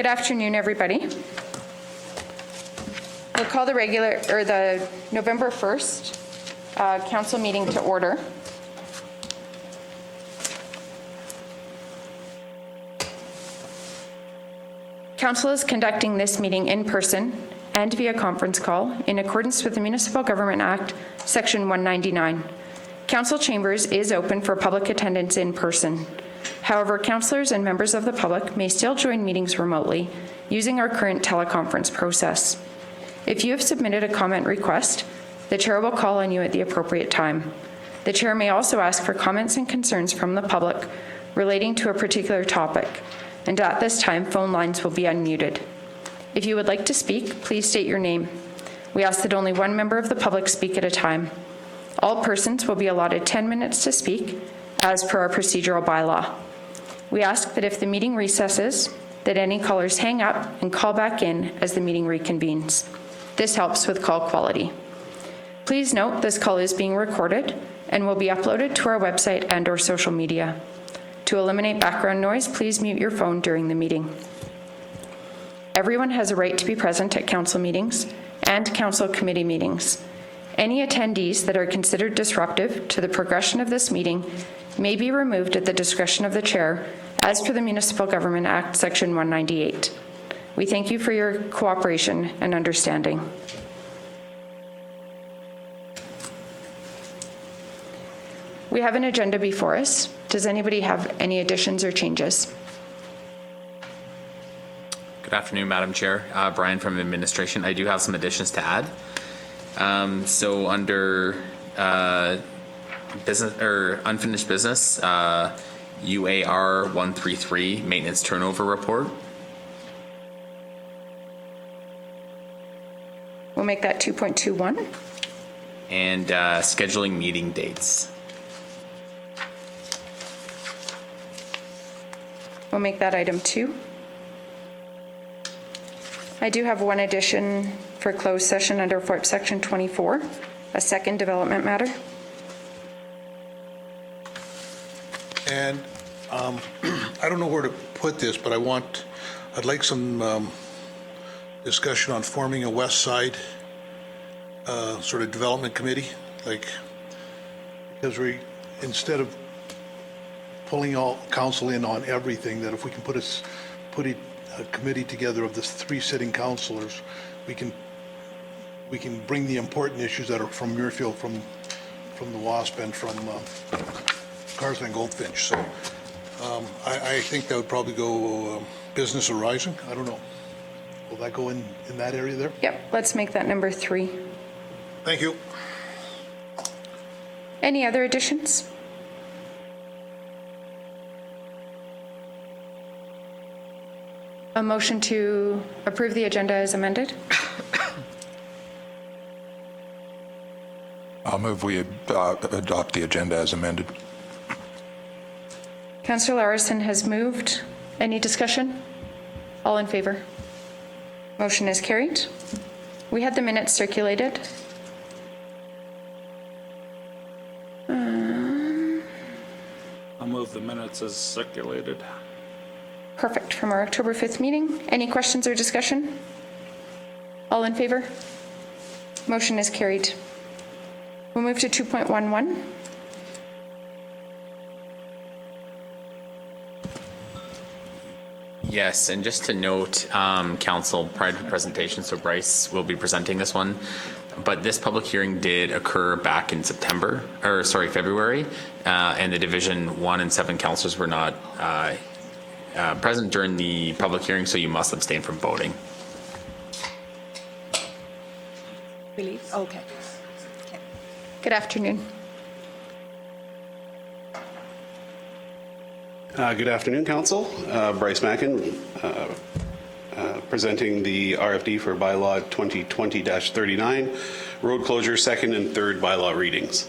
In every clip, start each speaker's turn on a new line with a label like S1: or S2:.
S1: Good afternoon, everybody. We'll call the November 1st council meeting to order. Council is conducting this meeting in person and via conference call in accordance with the Municipal Government Act, Section 199. Council chambers is open for public attendance in person. However, councillors and members of the public may still join meetings remotely using our current teleconference process. If you have submitted a comment request, the chair will call on you at the appropriate time. The chair may also ask for comments and concerns from the public relating to a particular topic, and at this time, phone lines will be unmuted. If you would like to speak, please state your name. We ask that only one member of the public speak at a time. All persons will be allotted 10 minutes to speak, as per our procedural bylaw. We ask that if the meeting recesses, that any callers hang up and call back in as the meeting reconvenes. This helps with call quality. Please note this call is being recorded and will be uploaded to our website and/or social media. To eliminate background noise, please mute your phone during the meeting. Everyone has a right to be present at council meetings and council committee meetings. Any attendees that are considered disruptive to the progression of this meeting may be removed at the discretion of the chair as per the Municipal Government Act, Section 198. We thank you for your cooperation and understanding. We have an agenda before us. Does anybody have any additions or changes?
S2: Good afternoon, Madam Chair. Brian from Administration. I do have some additions to add. So under business or unfinished business, UAR 133 Maintenance Turnover Report.
S1: We'll make that 2.21.
S2: And scheduling meeting dates.
S1: We'll make that item 2. I do have one addition for closed session under FOIP Section 24, a second development matter.
S3: And I don't know where to put this, but I'd like some discussion on forming a West Side sort of development committee, because instead of pulling all council in on everything, that if we can put a committee together of the 3 sitting councillors, we can bring the important issues that are from Muirfield, from the WASP, and from Carswell and Goldfinch. So I think that would probably go business arising. I don't know. Will that go in that area there?
S1: Yep, let's make that number 3.
S3: Thank you.
S1: Any other additions? A motion to approve the agenda as amended?
S4: I'll move we adopt the agenda as amended.
S1: Councillor Larison has moved. Any discussion? All in favor? Motion is carried. We had the minutes circulated.
S5: I'll move the minutes as circulated.
S1: Perfect. From our October 5th meeting. Any questions or discussion? All in favor? Motion is carried. We'll move to 2.11.
S2: Yes, and just to note, Council, prior to the presentation, so Bryce will be presenting this one, but this public hearing did occur back in February, and the Division 1 and 7 councillors were not present during the public hearing, so you must abstain from voting.
S6: Really? Okay.
S1: Good afternoon.
S7: Good afternoon, Council. Bryce Mackin, presenting the RFD for bylaw 2020-39, road closure second and third bylaw readings.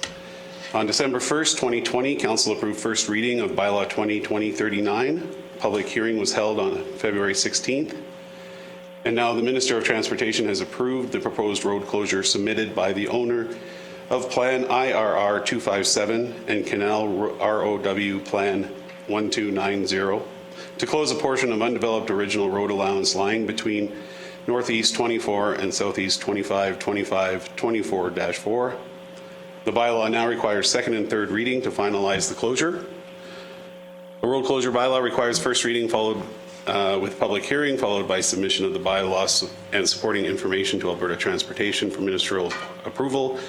S7: On December 1st, 2020, Council approved first reading of bylaw 2020-39. Public hearing was held on February 16th. And now the Minister of Transportation has approved the proposed road closure submitted by the owner of Plan IRR 257 and Canal ROW Plan 1290 to close a portion of undeveloped original road allowance lying between Northeast 24 and Southeast 25-24-4. The bylaw now requires second and third reading to finalize the closure. A road closure bylaw requires first reading followed with public hearing, followed by submission of the bylaws and supporting information to Alberta Transportation for ministerial approval.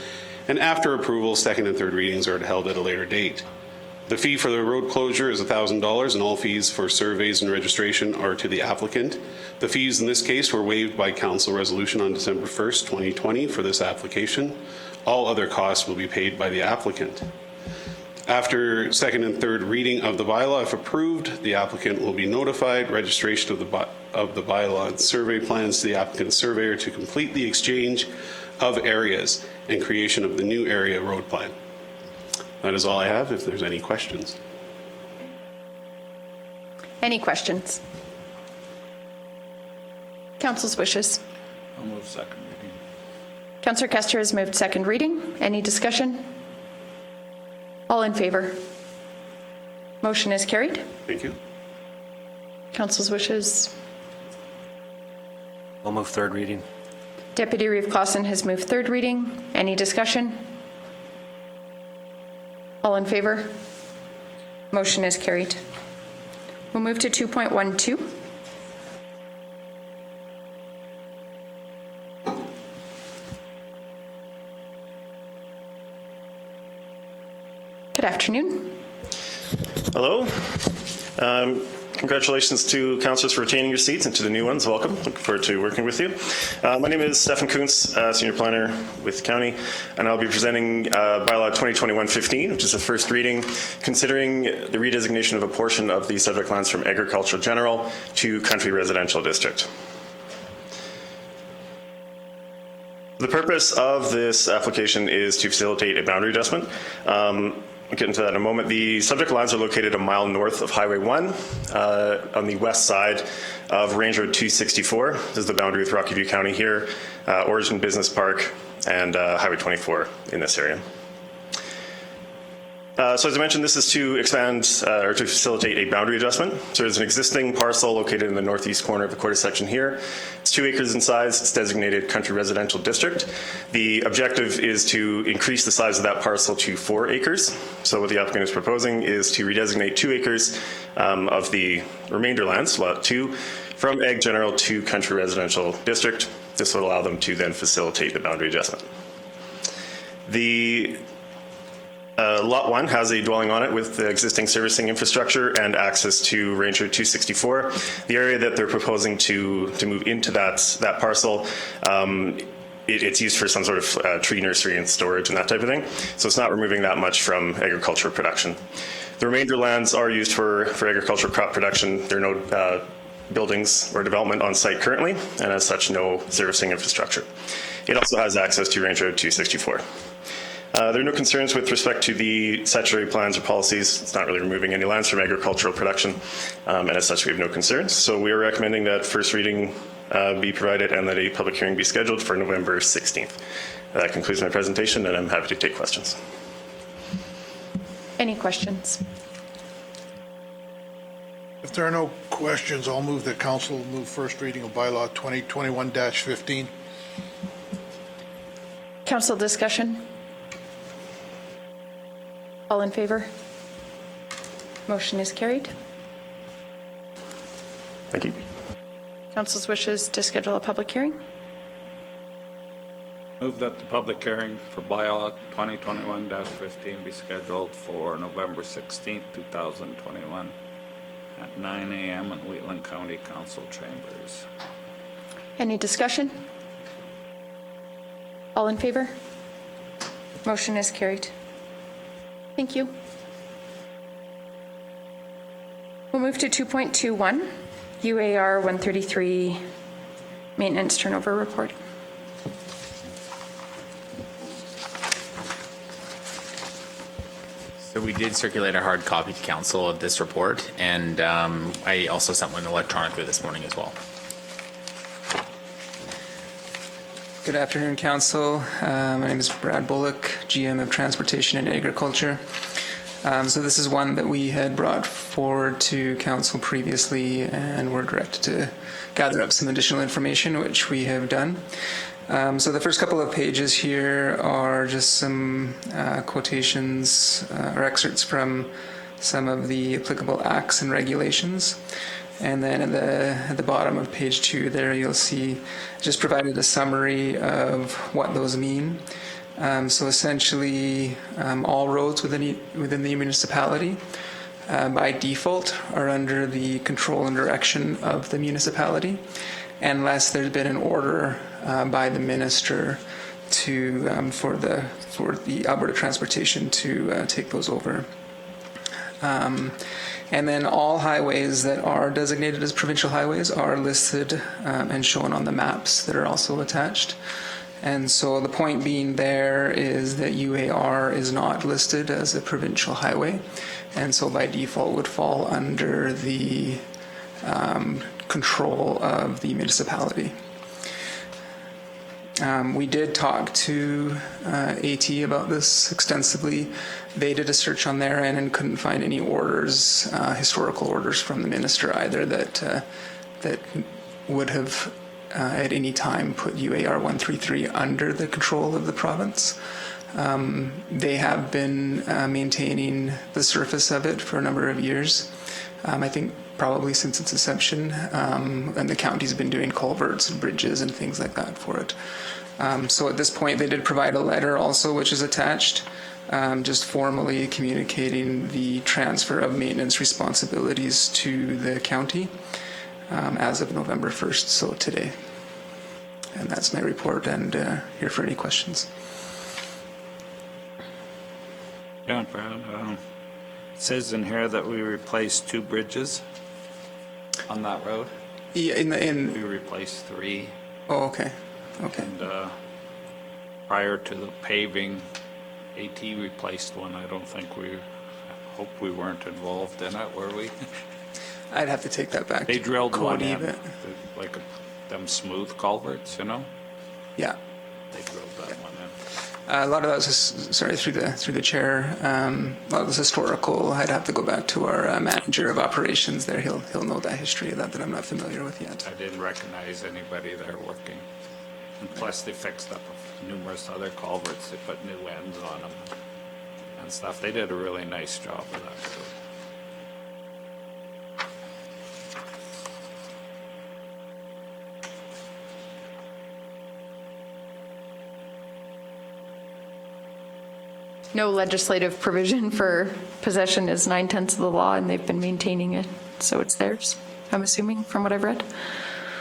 S7: And after approval, second and third readings are held at a later date. The fee for the road closure is $1,000, and all fees for surveys and registration are to the applicant. The fees in this case were waived by council resolution on December 1st, 2020 for this application. All other costs will be paid by the applicant. After second and third reading of the bylaw, if approved, the applicant will be notified. Registration of the bylaw and survey plans to the applicant's surveyor to complete the exchange of areas and creation of the new area road plan. That is all I have, if there's any questions.
S1: Any questions? Council's wishes.
S5: I'll move second reading.
S1: Councillor Kester has moved second reading. Any discussion? All in favor? Motion is carried.
S7: Thank you.
S1: Council's wishes.
S8: I'll move third reading.
S1: Deputy Reeve Clausen has moved third reading. Any discussion? All in favor? Motion is carried. We'll move to 2.12. Good afternoon.
S9: Hello. Congratulations to councillors for retaining your seats and to the new ones. Welcome. Looking forward to working with you. My name is Stefan Kuntz, Senior Planner with the County, and I'll be presenting Bylaw 2021-15, which is the first reading, considering the redesignation of a portion of the subject lands from Agricultural General to Country Residential District. The purpose of this application is to facilitate a boundary adjustment. I'll get into that in a moment. The subject lands are located a mile north of Highway 1 on the west side of Range Road 264. This is the boundary with Rocky View County here, Origin Business Park, and Highway 24 in this area. So as I mentioned, this is to expand or to facilitate a boundary adjustment. So there's an existing parcel located in the northeast corner of the quarter section here. It's 2 acres in size. It's designated Country Residential District. The objective is to increase the size of that parcel to 4 acres. So what the applicant is proposing is to redesignate 2 acres of the remainder lands, Lot 2, from Ag General to Country Residential District. This would allow them to then facilitate the boundary adjustment. The Lot 1 has a dwelling on it with the existing servicing infrastructure and access to Range Road 264. The area that they're proposing to move into that parcel, it's used for some sort of tree nursery and storage and that type of thing. So it's not removing that much from agricultural production. The remainder lands are used for agricultural crop production. There are no buildings or development on site currently, and as such, no servicing infrastructure. It also has access to Range Road 264. There are no concerns with respect to the statutory plans or policies. It's not really removing any lands from agricultural production, and as such, we have no concerns. So we are recommending that first reading be provided and that a public hearing be scheduled for November 16th. That concludes my presentation, and I'm happy to take questions.
S1: Any questions?
S3: If there are no questions, I'll move that council move first reading of bylaw 2021-15.
S1: Council discussion? All in favor? Motion is carried.
S9: Thank you.
S1: Council's wishes to schedule a public hearing.
S5: Move that the public hearing for bylaw 2021-15 be scheduled for November 16th, 2021 at 9 a.m. in Wheatland County Council chambers.
S1: Any discussion? All in favor? Motion is carried. Thank you. We'll move to 2.21, UAR 133 Maintenance Turnover Report.
S2: So we did circulate a hard copy to council of this report, and I also sent one electronically this morning as well.
S10: Good afternoon, Council. My name is Brad Bullock, GM of Transportation and Agriculture. So this is one that we had brought forward to council previously and were directed to gather up some additional information, which we have done. So the first couple of pages here are just some quotations or excerpts from some of the applicable acts and regulations. And then at the bottom of page 2 there, you'll see just provided a summary of what those mean. So essentially, all roads within the municipality by default are under the control and direction of the municipality, unless there's been an order by the minister to for the Alberta Transportation to take those over. And then all highways that are designated as provincial highways are listed and shown on the maps that are also attached. And so the point being there is that UAR is not listed as a provincial highway, and so by default would fall under the control of the municipality. We did talk to AT about this extensively. They did a search on their end and couldn't find any orders, historical orders from the minister either that would have at any time put UAR 133 under the control of the province. They have been maintaining the surface of it for a number of years. I think probably since its inception, and the county's been doing culverts and bridges and things like that for it. So at this point, they did provide a letter also, which is attached, just formally communicating the transfer of maintenance responsibilities to the county as of November 1st, so today. And that's my report, and here for any questions.
S5: Yeah, Brad, it says in here that we replaced 2 bridges on that road.
S10: Yeah,
S5: We replaced 3.
S10: oh, okay.
S5: And prior to the paving, AT replaced one. I hope we weren't involved in it, were we?
S10: I'd have to take that back.
S5: They
S10: to
S5: drilled one
S10: Cody,
S5: in,
S10: but
S5: like them smooth culverts, you know?
S10: yeah.
S5: They drilled that one in.
S10: A lot of that was, through the chair. A lot of this historical. I'd have to go back to our manager of operations there. He'll know that history of that I'm not familiar with yet.
S5: I didn't recognize anybody there working. And plus they fixed up numerous other culverts. They put new ends on them and stuff. They did a really nice job of that road.
S1: No legislative provision for possession is 9/10 of the law, and they've been maintaining it, so it's theirs, I'm assuming, from what I've read.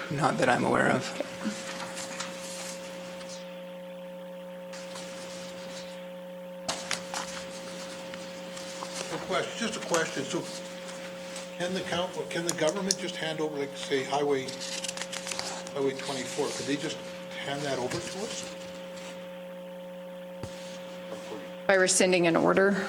S10: Not that I'm aware of.
S3: Just a question. So can the government just hand over, like, say, Highway 24? Could they just hand that over to us?
S1: By rescinding an order.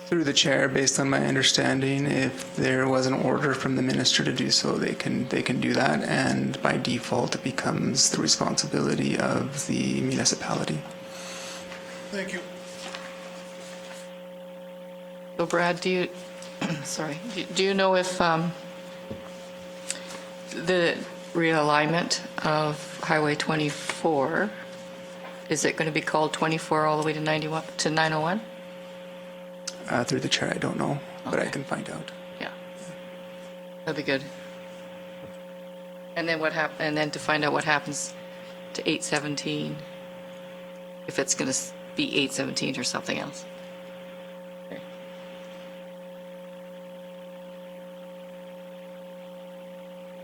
S10: Through the chair, based on my understanding, if there was an order from the minister to do so, they can do that, and by default, it becomes the responsibility of the municipality.
S3: Thank you.
S8: So Brad, do you know if the realignment of Highway 24, is it going to be called 24 all the way to 91 to 901?
S10: Through the chair, I don't know, but I
S8: Okay.
S10: can find out.
S8: Yeah, that'd be good. And then and then to find out what happens to 817, if it's going to be 817 or something else. Okay.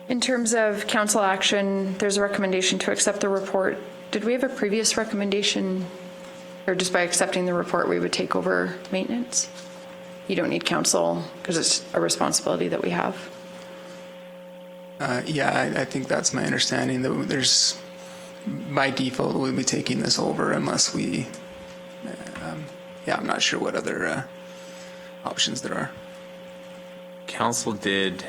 S1: In terms of council action, there's a recommendation to accept the report. Did we have a previous recommendation, or just by accepting the report, we would take over maintenance? You don't need council because it's a responsibility that we have.
S10: Yeah, I think that's my understanding, that there's, by default, we'll be taking this over unless we, I'm not sure what other options there are.
S2: Council did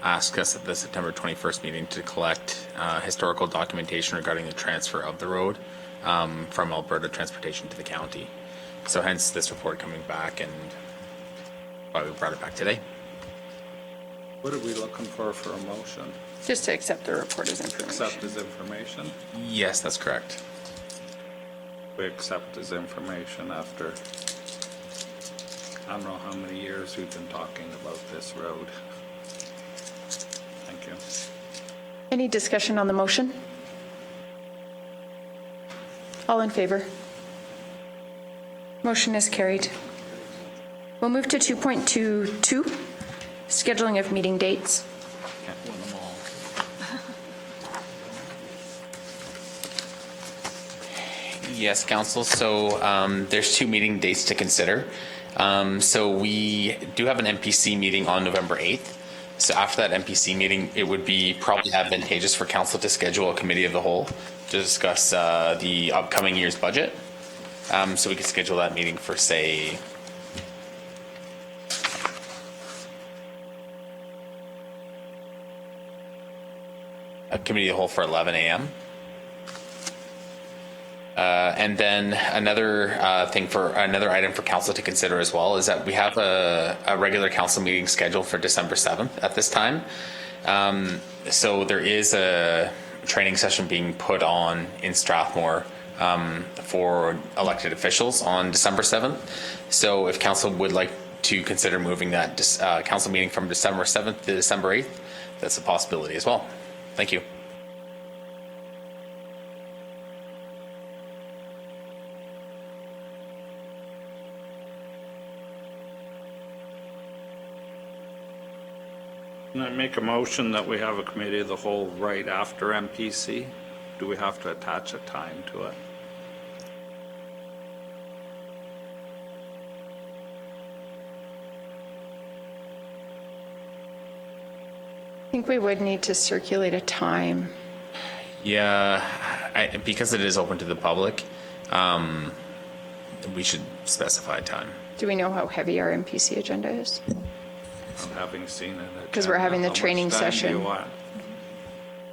S2: ask us at the September 21st meeting to collect historical documentation regarding the transfer of the road from Alberta Transportation to the county. So hence this report coming back, and why we brought it back today.
S5: What are we looking for a motion?
S1: Just to accept the report as information.
S5: Accept as information?
S2: Yes, that's correct.
S5: We accept as information after, I don't know how many years we've been talking about this road. Thank you.
S1: Any discussion on the motion? All in favor? Motion is carried. We'll move to 2.22, scheduling of meeting dates.
S2: Can't win them all. Yes, Council. So there's 2 meeting dates to consider. So we do have an MPC meeting on November 8th. So after that MPC meeting, it would be probably advantageous for Council to schedule a committee of the whole to discuss the upcoming year's budget. So we could schedule that meeting for, say, a committee of the whole for 11 a.m. And then another item for council to consider as well is that we have a regular council meeting scheduled for December 7th at this time. So there is a training session being put on in Strathmore for elected officials on December 7th. So if council would like to consider moving that council meeting from December 7th to December 8th, that's a possibility as well. Thank you.
S5: Can I make a motion that we have a committee of the whole right after MPC? Do we have to attach a time to it?
S1: I think we would need to circulate a time.
S2: Yeah, because it is open to the public, we should specify time.
S1: Do we know how heavy our MPC agenda is?
S5: Having seen it.
S1: 'Cause we're having the
S5: How much
S1: training
S5: time do you
S1: session.
S5: want?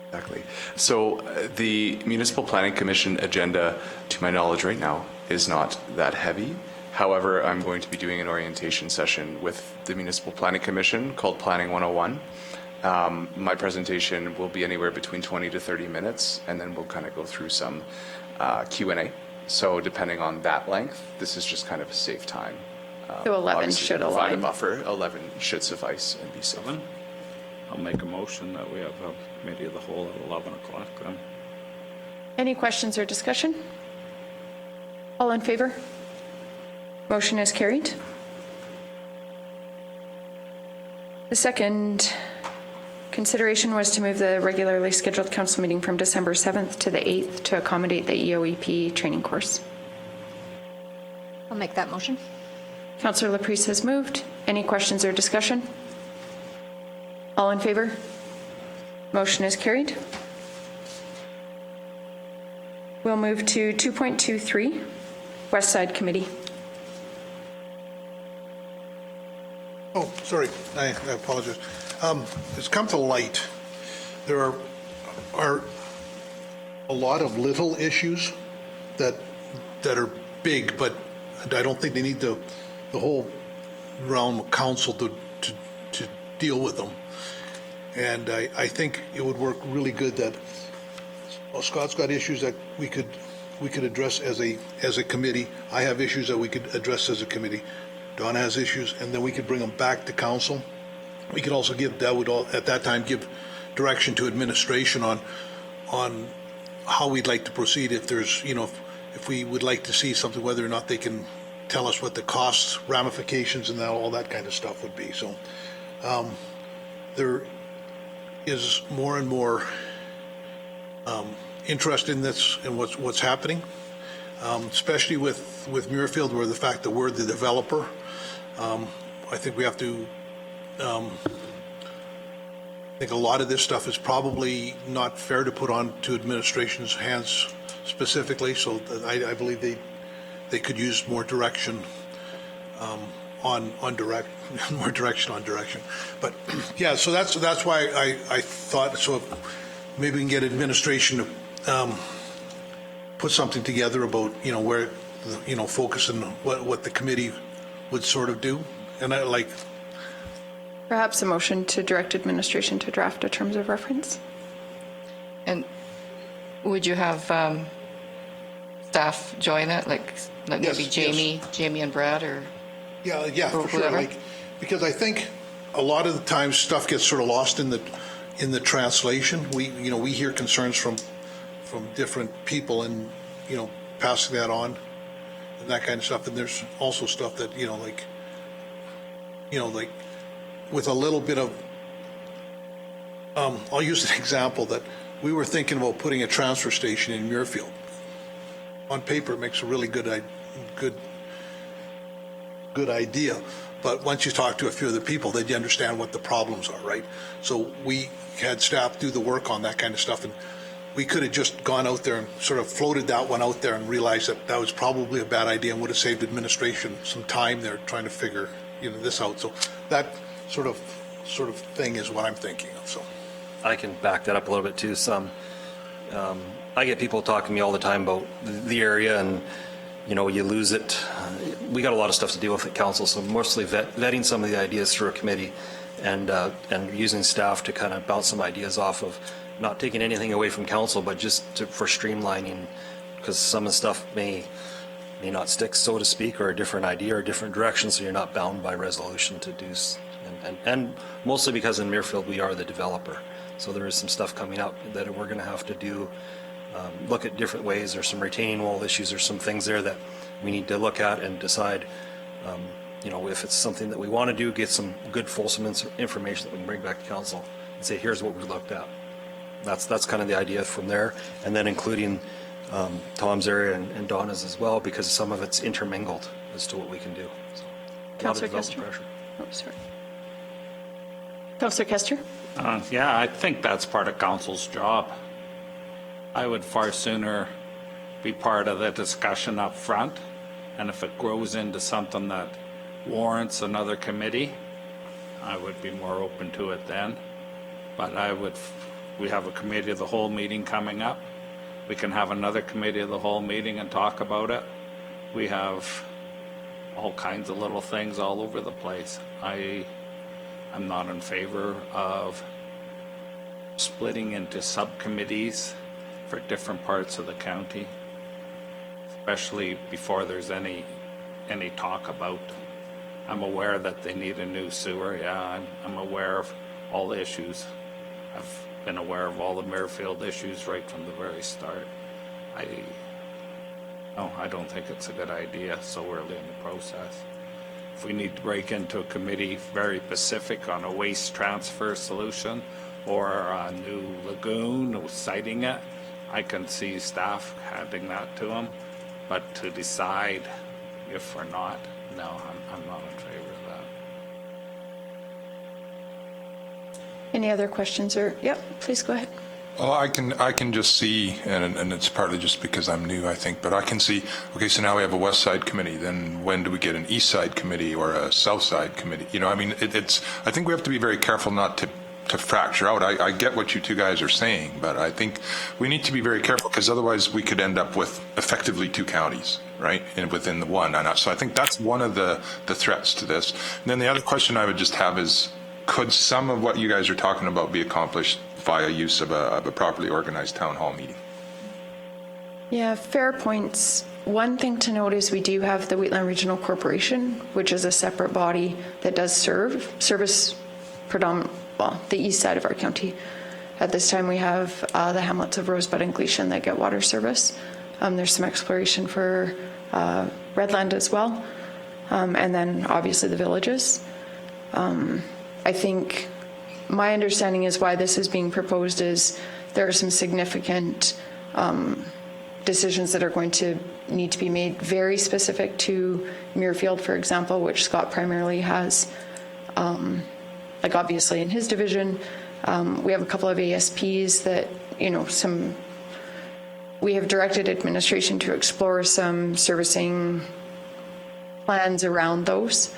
S11: Exactly. So the Municipal Planning Commission agenda, to my knowledge right now, is not that heavy. However, I'm going to be doing an orientation session with the Municipal Planning Commission called Planning 101. My presentation will be anywhere between 20 to 30 minutes, and then we'll kind of go through some Q&A. So depending on that length, this is just kind of a safe time.
S1: So 11
S11: Obviously,
S1: should
S11: to provide
S1: align.
S11: a buffer. 11 should suffice and be safe.
S5: 7? I'll make a motion that we have a committee of the whole at 11 o'clock then.
S1: Any questions or discussion? All in favor? Motion is carried. The second consideration was to move the regularly scheduled council meeting from December 7th to the 8th to accommodate the EOEP training course.
S6: I'll make that motion.
S1: Councillor Laprise has moved. Any questions or discussion? All in favor? Motion is carried. We'll move to 2.23, West Side Committee.
S3: Oh, sorry, I apologize. It's come to light, there are a lot of little issues that are big, but I don't think they need the whole realm of council to deal with them. And I think it would work really good that, well, Scott's got issues that we could address as a committee. I have issues that we could address as a committee. Donna has issues, and then we could bring them back to council. We could also at that time give direction to administration on how we'd like to proceed. If there's, if we would like to see something, whether or not they can tell us what the costs, ramifications, and all that kind of stuff would be. So there is more and more interest in this and what's happening, especially with Muirfield, where the fact that we're the developer. I think we have to. I think a lot of this stuff is probably not fair to put on to administration's hands specifically. So I believe they could use more direction on more direction on direction. But yeah, so that's why I thought, so maybe we can get administration to put something together about where focus on what the committee would sort of do. And I like,
S1: Perhaps a motion to direct administration to draft a terms of reference?
S8: And would you have staff join it, like maybe
S3: Yes,
S8: Jamie and Brad, or?
S3: yeah,
S8: Or
S3: for sure.
S8: whoever.
S3: Like, because I think a lot of the times stuff gets sort of lost in the translation. We hear concerns from different people, and passing that on and that kind of stuff. And there's also stuff that like with a little bit of I'll use an example that we were thinking about putting a transfer station in Muirfield. On paper, it makes a really good idea, but once you talk to a few of the people, then you understand what the problems are, right? So we had staff do the work on that kind of stuff, and we could have just gone out there and sort of floated that one out there and realized that was probably a bad idea and would have saved administration some time there trying to figure this out. So that sort of thing is what I'm thinking of. So
S12: I can back that up a little bit too. I get people talking to me all the time about the area, and you lose it. We got a lot of stuff to deal with at council, so mostly vetting some of the ideas through a committee, and using staff to kind of bounce some ideas off of, not taking anything away from council, but just for streamlining, because some of the stuff may not stick, so to speak, or a different idea or a different direction, so you're not bound by resolution to do. And mostly because in Muirfield we are the developer, so there is some stuff coming up that we're going to have to do. Look at different ways. There's some retaining wall issues. There's some things there that we need to look at and decide, if it's something that we want to do, get some good fulsome information that we can bring back to council and say, here's what we looked at. That's kind of the idea from there. And then including Tom's area and Donna's as well, because some of it's intermingled as to what we can do. So,
S1: Councillor Kester. Oh, sorry. Councillor Kester?
S5: Yeah, I think that's part of council's job. I would far sooner be part of the discussion up front, and if it grows into something that warrants another committee, I would be more open to it then. But we have a committee of the whole meeting coming up. We can have another committee of the whole meeting and talk about it. We have all kinds of little things all over the place. I'm not in favor of splitting into subcommittees for different parts of the county, especially before there's any talk about. I'm aware that they need a new sewer. Yeah, I'm aware of all the issues. I've been aware of all the Muirfield issues right from the very start. I don't think it's a good idea so early in the process. If we need to break into a committee very specific on a waste transfer solution or a new lagoon or siting it, I can see staff handing that to them. But to decide if or not, no, I'm not in favor of that.
S1: Any other questions or, yep, please go ahead.
S4: Well, I can just see, and it's partly just because I'm new, I think, but I can see, okay, so now we have a West Side committee, then when do we get an East Side committee or a South Side committee? I think we have to be very careful not to fracture out. I get what you two guys are saying, but I think we need to be very careful, because otherwise we could end up with effectively two counties, right, within the one. And so I think that's one of the threats to this. And then the other question I would just have is, could some of what you guys are talking about be accomplished via use of a properly organized town hall meeting?
S1: Yeah, fair points. One thing to note is we do have the Wheatland Regional Corporation, which is a separate body that does service the east side of our county. At this time, we have the hamlets of Rosebud and Gleason that get water service. There's some exploration for Redland as well, and then obviously the villages. I think my understanding is why this is being proposed is there are some significant decisions that are going to need to be made very specific to Muirfield, for example, which Scott primarily has, like obviously in his division. We have a couple of ASPs that, we have directed administration to explore some servicing plans around those.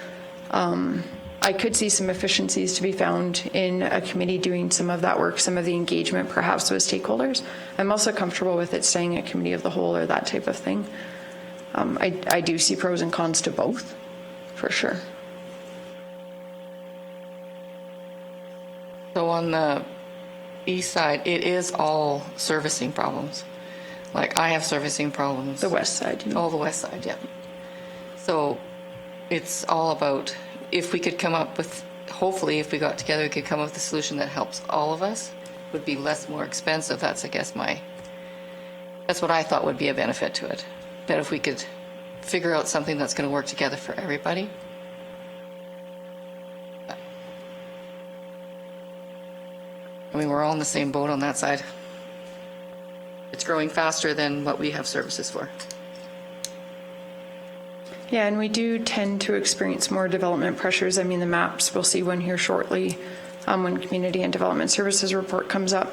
S1: I could see some efficiencies to be found in a committee doing some of that work, some of the engagement perhaps with stakeholders. I'm also comfortable with it staying a committee of the whole or that type of thing. I do see pros and cons to both, for sure.
S8: So on the east side, it is all servicing problems. Like I have servicing problems.
S1: The west side, you mean?
S8: Oh, the west side, yeah. So it's all about if we could come up with, hopefully if we got together, we could come up with a solution that helps all of us, would be more expensive. That's, I guess, that's what I thought would be a benefit to it. That if we could figure out something that's going to work together for everybody. I mean, we're all in the same boat on that side. It's growing faster than what we have services for.
S1: Yeah, and we do tend to experience more development pressures. I mean, the maps, we'll see one here shortly when Community and Development Services report comes up.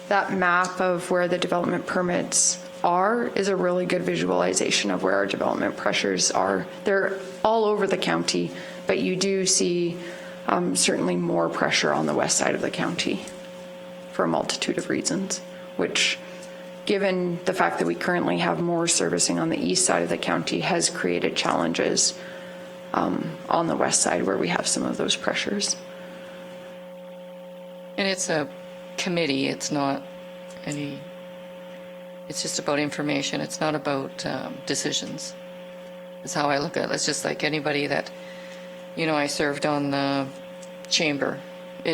S1: That map of where the development permits are is a really good visualization of where our development pressures are. They're all over the county, but you do see certainly more pressure on the west side of the county for a multitude of reasons, which, given the fact that we currently have more servicing on the east side of the county, has created challenges on the west side where we have some of those pressures.
S8: And it's a committee, it's not it's just about information, it's not about decisions. That's how I look at it. It's just like anybody that, I served on the chamber.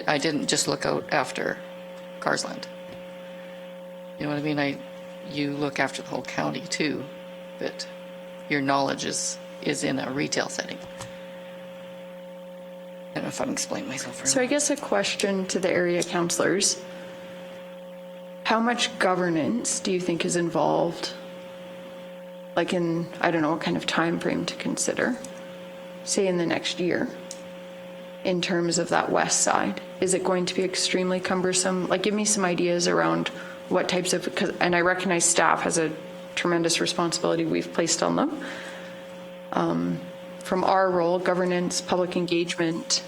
S8: I didn't just look out after Carsland. You know what I mean? You look after the whole county too, but your knowledge is in a retail setting. I don't know if I'm explaining myself very well.
S1: So I guess a question to the area councillors. How much governance do you think is involved? Like in, I don't know what kind of time frame to consider, say in the next year, in terms of that west side? Is it going to be extremely cumbersome? Like, give me some ideas around what types of, and I recognize staff has a tremendous responsibility we've placed on them. From our role, governance, public engagement,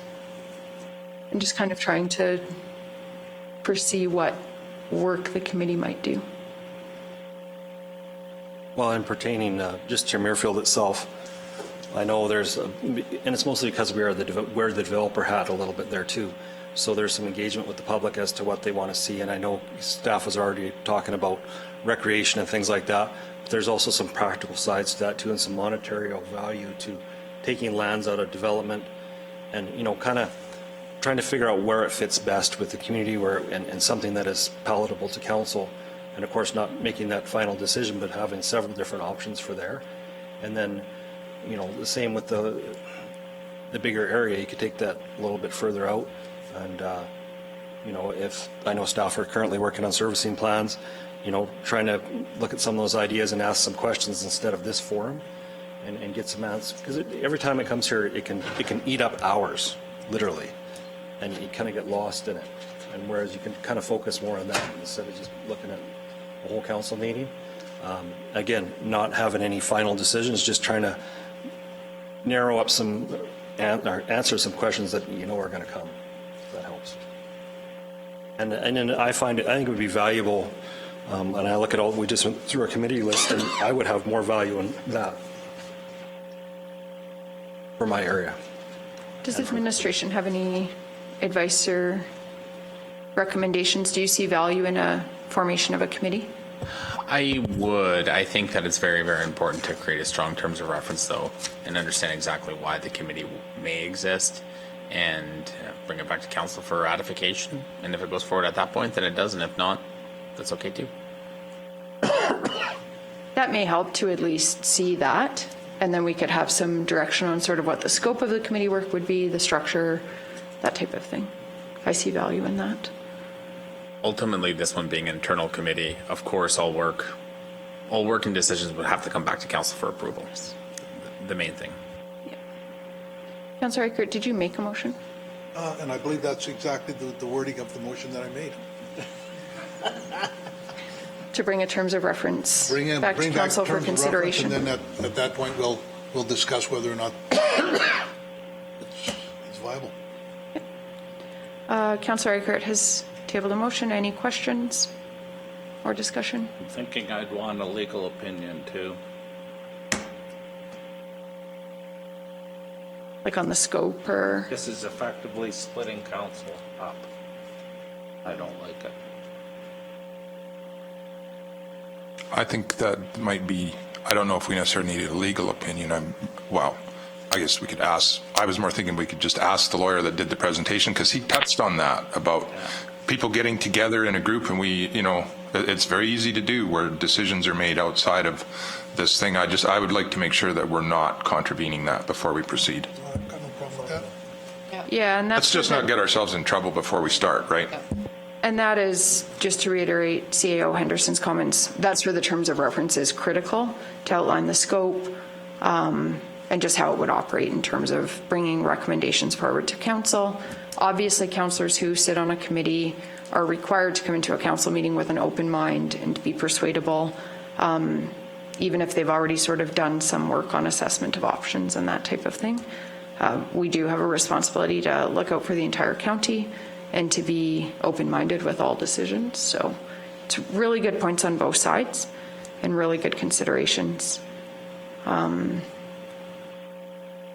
S1: and just kind of trying to foresee what work the committee might do.
S12: Well, in pertaining just to Muirfield itself, I know and it's mostly because we wear the developer hat a little bit there too. So there's some engagement with the public as to what they want to see. And I know staff was already talking about recreation and things like that. But there's also some practical sides to that too, and some monetary value to taking lands out of development and, kind of trying to figure out where it fits best with the community and something that is palatable to council. And of course, not making that final decision, but having several different options for there. And then, the same with the bigger area, you could take that a little bit further out. And, if I know staff are currently working on servicing plans, trying to look at some of those ideas and ask some questions instead of this forum and get some answers. Because every time it comes here, it can eat up hours, literally. And you kind of get lost in it. And whereas you can kind of focus more on that instead of just looking at the whole council meeting. Again, not having any final decisions, just trying to narrow up or answer some questions that are going to come. That helps. And then I think it would be valuable, and I look at we just went through our committee list, and I would have more value in that for my area.
S1: Does the administration have any advice or recommendations? Do you see value in a formation of a committee?
S2: I would. I think that it's very, very important to create a strong terms of reference, though, and understand exactly why the committee may exist, and bring it back to council for ratification. And if it goes forward at that point, then it does, and if not, that's okay too.
S1: That may help to at least see that, and then we could have some direction on sort of what the scope of the committee work would be, the structure, that type of thing. I see value in that.
S2: Ultimately, this one being an internal committee, of course, all work and decisions would have to come back to council for approval. The main thing.
S1: Yeah. Councillor Eichert, did you make a motion?
S3: And I believe that's exactly the wording of the motion that I made.
S1: To bring a terms of reference
S3: Bring
S1: back to council for
S3: terms of reference,
S1: consideration.
S3: and then at that point, we'll discuss whether or not it's viable.
S1: Councillor Eichert has tabled a motion. Any questions or discussion?
S5: I'm thinking I'd want a legal opinion too.
S1: like on the scope or?
S5: This is effectively splitting council up. I don't like it.
S4: I think that might be, I don't know if we necessarily need a legal opinion. Well, I guess we could ask, I was more thinking we could just ask the lawyer that did the presentation, because he touched on that about people getting together in a group, and it's very easy to do where decisions are made outside of this thing. I would like to make sure that we're not contravening that before we proceed.
S3: I've got no problem with that.
S1: Yeah, and that's
S4: Let's just not get ourselves in trouble before we start, right?
S1: And that is, just to reiterate CAO Henderson's comments, that's where the terms of reference is critical to outline the scope and just how it would operate in terms of bringing recommendations forward to council. Obviously, councillors who sit on a committee are required to come into a council meeting with an open mind and to be persuadable, even if they've already sort of done some work on assessment of options and that type of thing. We do have a responsibility to look out for the entire county and to be open-minded with all decisions. So it's really good points on both sides and really good considerations.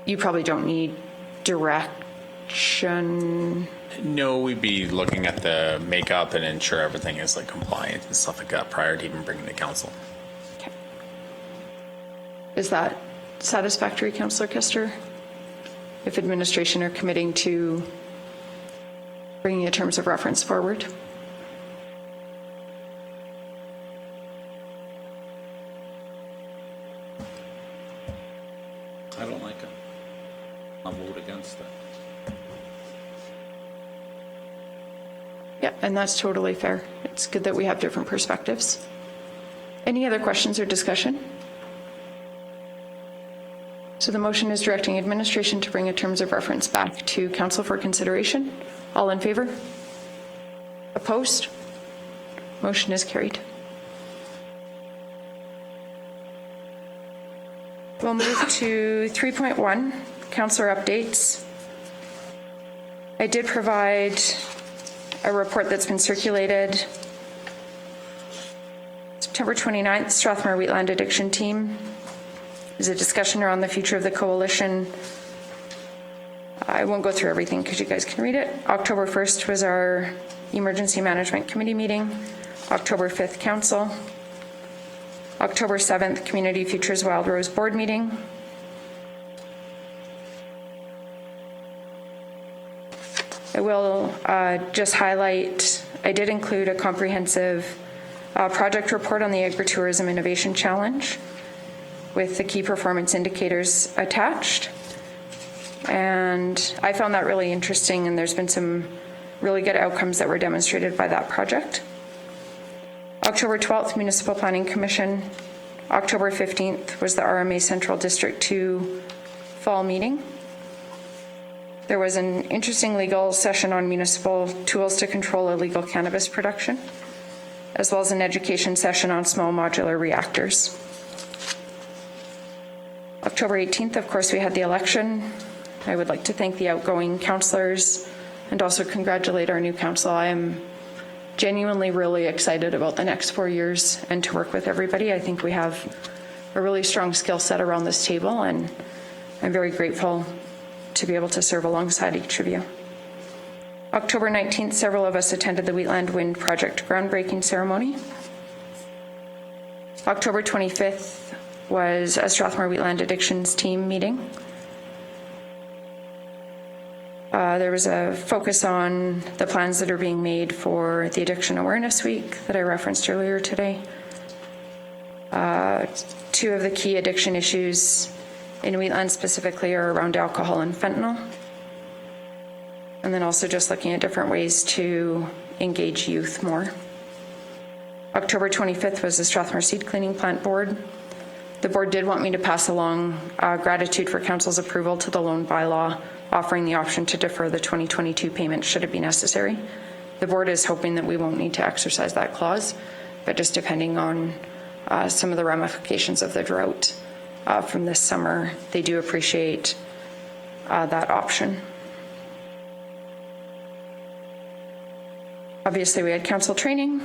S1: You probably don't need direction.
S2: No, we'd be looking at the makeup and ensure everything is like compliant and stuff like that prior to even bringing it to council.
S1: Okay. Is that satisfactory, Councillor Kester? If administration are committing to bringing the terms of reference forward?
S5: I don't like it. I'll vote against it.
S1: Yeah, and that's totally fair. It's good that we have different perspectives. Any other questions or discussion? So the motion is directing administration to bring a terms of reference back to council for consideration. All in favor? Opposed? Motion is carried. We'll move to 3.1, councillor updates. I did provide a report that's been circulated. September 29th, Strathmore Wheatland Addiction Team. There's a discussion around the future of the coalition. I won't go through everything because you guys can read it. October 1st was our Emergency Management Committee meeting. October 5th, Council. October 7th, Community Futures Wild Rose Board meeting. I will just highlight, I did include a comprehensive project report on the Agritourism Innovation Challenge with the key performance indicators attached. And I found that really interesting, and there's been some really good outcomes that were demonstrated by that project. October 12th, Municipal Planning Commission. October 15th was the RMA Central District 2 fall meeting. There was an interesting legal session on municipal tools to control illegal cannabis production, as well as an education session on small modular reactors. October 18th, of course, we had the election. I would like to thank the outgoing councillors and also congratulate our new council. I am genuinely really excited about the next 4 years and to work with everybody. I think we have a really strong skill set around this table, and I'm very grateful to be able to serve alongside each of you. October 19th, several of us attended the Wheatland Wind Project groundbreaking ceremony. October 25th was a Strathmore Wheatland Addictions team meeting. There was a focus on the plans that are being made for the Addiction Awareness Week that I referenced earlier today. Two of the key addiction issues in Wheatland specifically are around alcohol and fentanyl. And then also just looking at different ways to engage youth more. October 25th was the Strathmore Seed Cleaning Plant Board. The board did want me to pass along gratitude for council's approval to the loan bylaw, offering the option to defer the 2022 payment should it be necessary. The board is hoping that we won't need to exercise that clause, but just depending on some of the ramifications of the drought from this summer, they do appreciate that option. Obviously, we had council training.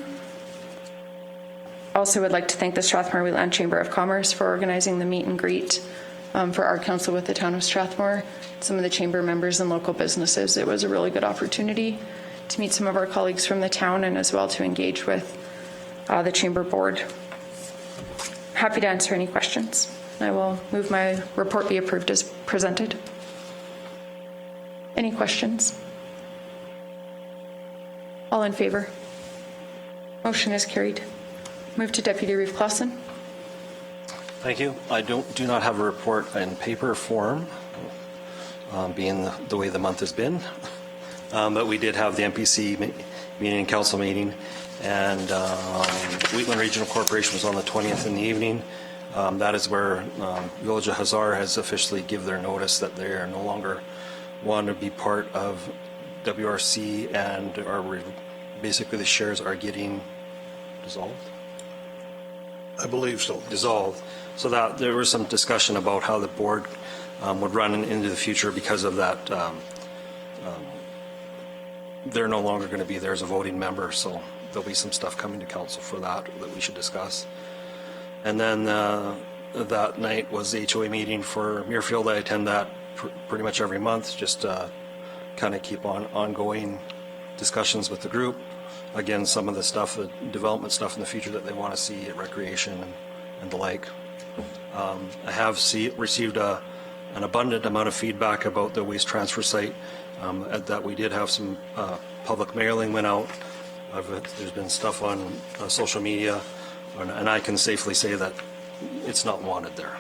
S1: Also would like to thank the Strathmore Wheatland Chamber of Commerce for organizing the meet and greet for our council with the town of Strathmore, some of the chamber members and local businesses. It was a really good opportunity to meet some of our colleagues from the town and as well to engage with the chamber board. Happy to answer any questions. I will move my report be approved as presented. Any questions? All in favor? Motion is carried. Move to Deputy Reeve Clausen.
S12: Thank you. I do not have a report in paper form, being the way the month has been. But we did have the MPC meeting, council meeting, and Wheatland Regional Corporation was on the 20th in the evening. That is where Village of Hazard has officially give their notice that they are no longer want to be part of WRC, and basically the shares are getting dissolved.
S3: I believe so.
S12: Dissolved. So that there was some discussion about how the board would run into the future because of that. They're no longer going to be there as a voting member, so there'll be some stuff coming to council for that we should discuss. And then that night was the HOA meeting for Muirfield. I attend that pretty much every month, just kind of keep on ongoing discussions with the group. Again, some of the stuff, the development stuff in the future that they want to see at recreation and the like. I have received an abundant amount of feedback about the waste transfer site, that we did have some public mailing went out. There's been stuff on social media, and I can safely say that it's not wanted there.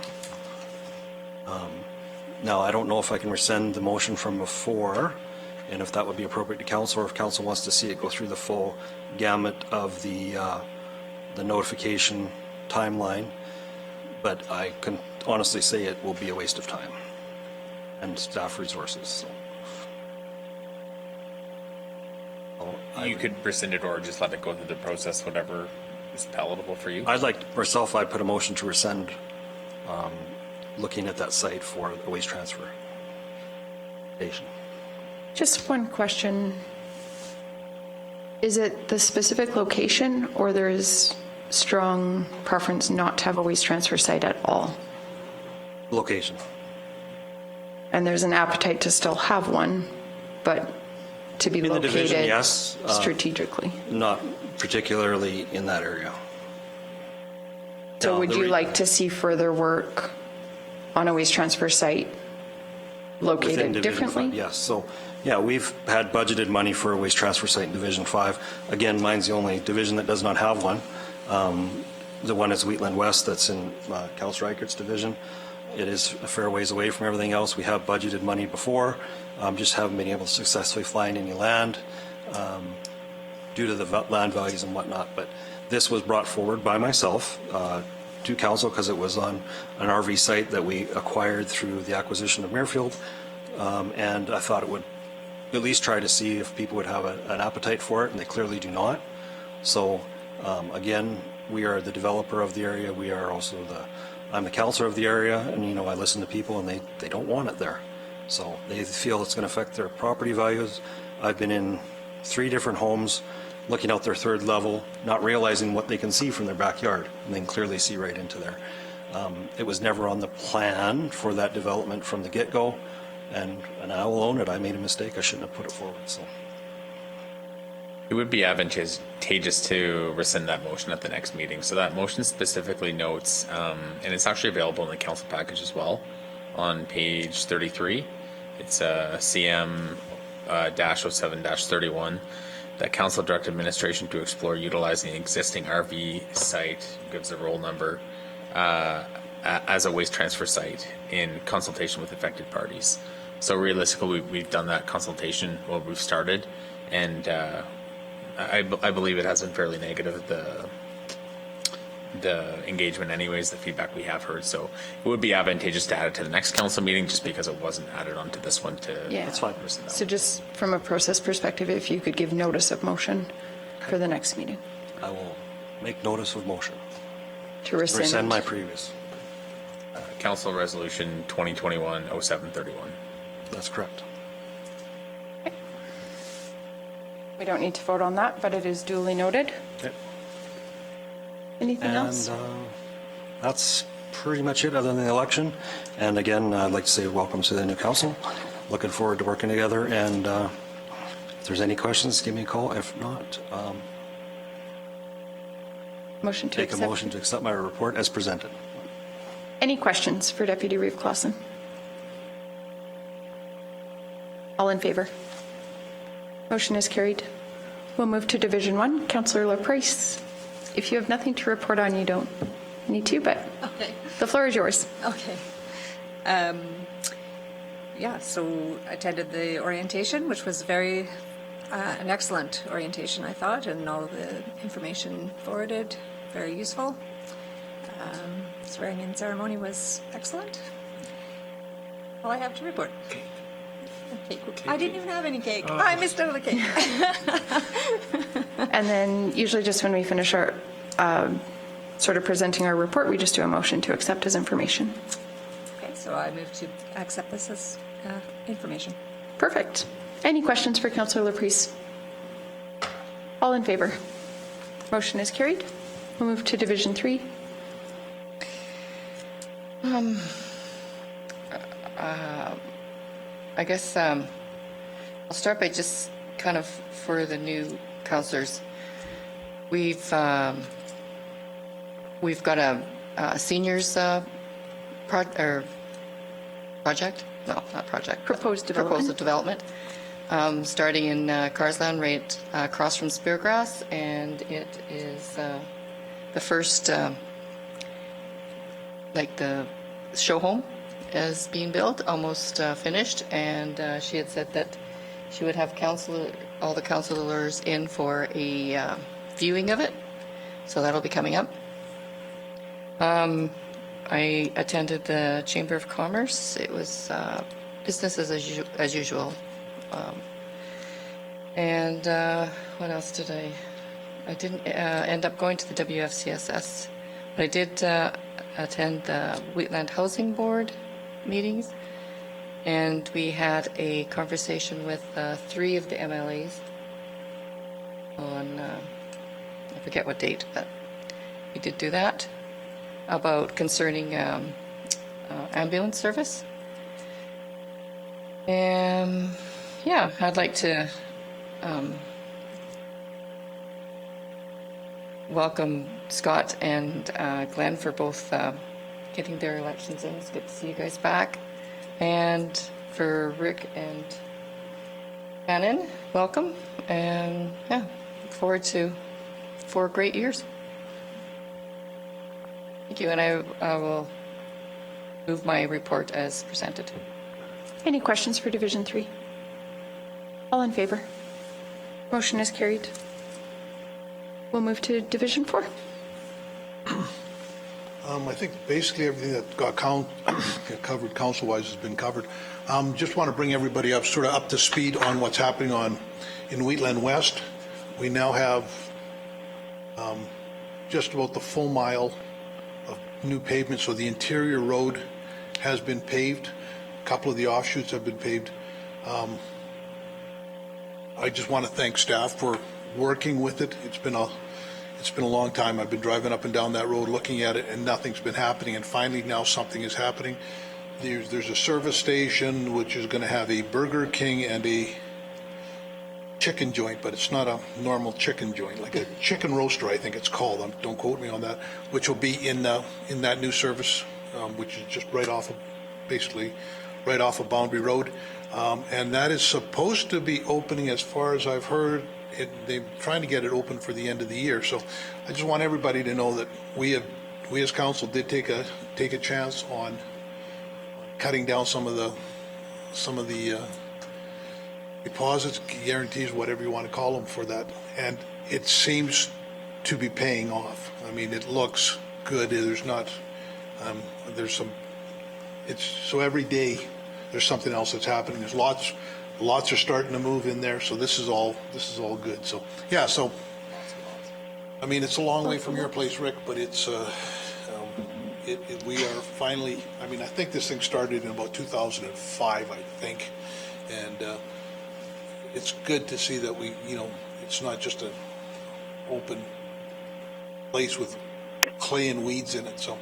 S12: Now, I don't know if I can rescind the motion from before, and if that would be appropriate to council, or if council wants to see it go through the full gamut of the notification timeline. But I can honestly say it will be a waste of time and staff resources. So
S2: You could rescind it or just let it go through the process, whatever is palatable for you.
S12: I'd put a motion to rescind looking at that site for a waste transfer station.
S1: Just one question. Is it the specific location, or there is strong preference not to have a waste transfer site at all?
S12: Location.
S1: And there's an appetite to still have one, but to be
S12: In the
S1: located
S12: division, yes.
S1: strategically.
S12: Not particularly in that area.
S1: So
S12: No,
S1: would
S12: the
S1: you
S12: re-
S1: like to see further work on a waste transfer site
S12: Within
S1: located
S12: Division
S1: differently?
S12: 5, yes. So, yeah, we've had budgeted money for a waste transfer site in Division 5. Again, mine's the only division that does not have one. The one is Wheatland West, that's in Councillor Reichert's division. It is a fair ways away from everything else. We have budgeted money before, just haven't been able to successfully find any land due to the land values and whatnot. But this was brought forward by myself to council because it was on an RV site that we acquired through the acquisition of Muirfield. And I thought it would at least try to see if people would have an appetite for it, and they clearly do not. So again, we are the developer of the area. We are also I'm the councillor of the area, and I listen to people, and they don't want it there. So they feel it's going to affect their property values. I've been in 3 different homes, looking out their 3rd level, not realizing what they can see from their backyard, and they can clearly see right into there. It was never on the plan for that development from the get-go, and I will own it. I made a mistake. I shouldn't have put it forward. So.
S2: It would be advantageous to rescind that motion at the next meeting. So that motion specifically notes, and it's actually available in the council package as well, on page 33. It's CM-07-31, that council direct administration to explore utilizing existing RV site, gives a roll number, as a waste transfer site in consultation with affected parties. So realistically, we've done that consultation, we've started, and I believe it has been fairly negative, the engagement anyways, the feedback we have heard. So it would be advantageous to add it to the next council meeting just because it wasn't added onto this one to.
S1: Yeah.
S12: That's fine.
S1: So just from a process perspective, if you could give notice of motion for the next meeting
S12: I will make notice of motion.
S1: to rescind.
S12: Rescind my previous.
S2: Council Resolution 2021-07-31.
S12: That's correct.
S1: We don't need to vote on that, but it is duly noted.
S12: Okay.
S1: Anything else?
S12: And that's pretty much it other than the election. And again, I'd like to say welcome to the new council. Looking forward to working together. And if there's any questions, give me a call. If not,
S1: Motion to
S12: take a
S1: accept.
S12: motion to accept my report as presented.
S1: Any questions for Deputy Reeve Clausen? All in favor? Motion is carried. We'll move to Division 1. Councillor LaPrice. If you have nothing to report on, you don't need to, but
S6: Okay.
S1: the floor is yours.
S6: Okay. Yeah, so attended the orientation, which was an excellent orientation, I thought, and all of the information forwarded, very useful. Swearing-in ceremony was excellent. All I have to report. Cake. I didn't even have any cake. I missed out on the cake.
S1: And then usually just when we finish our sort of presenting our report, we just do a motion to accept as information.
S6: Okay, so I move to accept this as information.
S1: Perfect. Any questions for Councillor LaPrice? All in favor? Motion is carried. We'll move to Division 3.
S8: I guess I'll start by just kind of for the new councillors. We've got a seniors project. No, not project.
S1: Proposed development.
S8: Proposal development. Starting in Carsland, right across from Speargrass, and it is the first, like the show home is being built, almost finished, and she had said that she would have all the councillors in for a viewing of it, so that'll be coming up. I attended the Chamber of Commerce. It was business as usual. And what else did I didn't end up going to the WFCSS, but I did attend the Wheatland Housing Board meetings, and we had a conversation with 3 of the MLAs on, I forget what date, but we did do that, about concerning ambulance service. And yeah, I'd like to welcome Scott and Glenn for both getting their elections in. It's good to see you guys back. And for Rick and Shannon, welcome. And yeah, look forward to 4 great years. Thank you, and I will move my report as presented.
S1: Any questions for Division 3? All in favor? Motion is carried. We'll move to Division 4.
S3: I think basically everything that got covered council-wise has been covered. Just want to bring everybody sort of up to speed on what's happening in Wheatland West. We now have just about the full mile of new pavement, so the interior road has been paved. A couple of the offshoots have been paved. I just want to thank staff for working with it. It's been a long time. I've been driving up and down that road looking at it, and nothing's been happening, and finally now something is happening. There's a service station which is going to have a Burger King and a chicken joint, but it's not a normal chicken joint, like a chicken roaster, I think it's called. Don't quote me on that, which will be in that new service, which is just basically right off of Boundary Road. And that is supposed to be opening, as far as I've heard. They're trying to get it open for the end of the year. So I just want everybody to know that we as council did take a chance on cutting down some of the deposits, guarantees, whatever you want to call them, for that, and it seems to be paying off. I mean, it looks good. So every day there's something else that's happening. There's lots are starting to move in there, so this is all good. So yeah, so I mean, it's a long way from your place, Rick, but it's we are finally. I mean, I think this thing started in about 2005, I think, and it's good to see that it's not just an open place with clay and weeds in it. So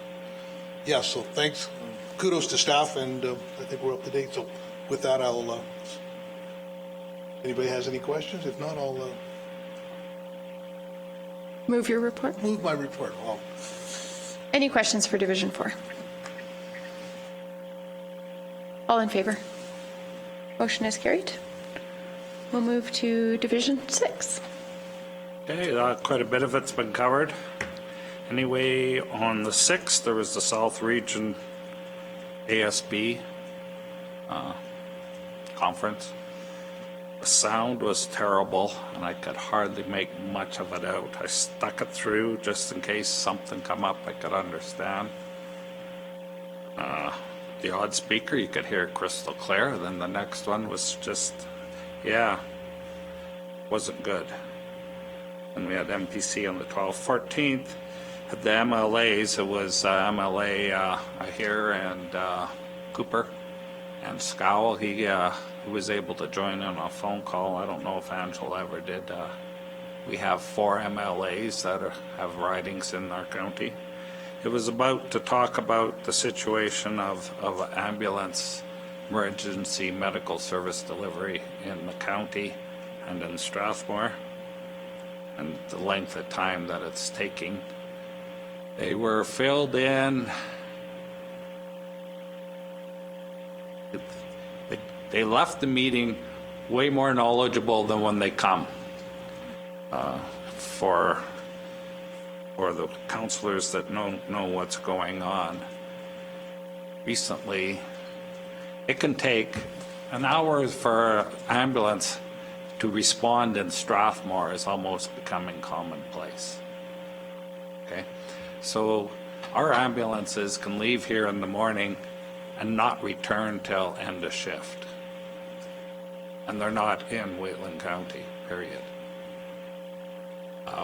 S3: Yeah, so thanks. Kudos to staff, and I think we're up to date. So with that, I'll, anybody has any questions? If not, I'll
S1: Move your report.
S3: move my report. Well,
S1: Any questions for Division 4? All in favor? Motion is carried. We'll move to Division 6.
S5: Okay, quite a bit of it's been covered. Anyway, on the 6th, there was the South Region ASB conference. The sound was terrible, and I could hardly make much of it out. I stuck it through just in case something come up I could understand. The odd speaker, you could hear crystal clear. Then the next one was just, yeah, wasn't good. And we had MPC on the 12th. 14th, at the MLAs, it was MLA Ahir and Cooper and Scowl. He was able to join in on a phone call. I don't know if Angela ever did. We have 4 MLAs that have ridings in our county. It was about to talk about the situation of ambulance emergency medical service delivery in the county and in Strathmore, and the length of time that it's taking. They were filled in. They left the meeting way more knowledgeable than when they come. For the counselors that know what's going on. Recently, it can take an hour for an ambulance to respond in Strathmore is almost becoming commonplace. Okay, so our ambulances can leave here in the morning and not return till end of shift. And they're not in Wheatland County, period.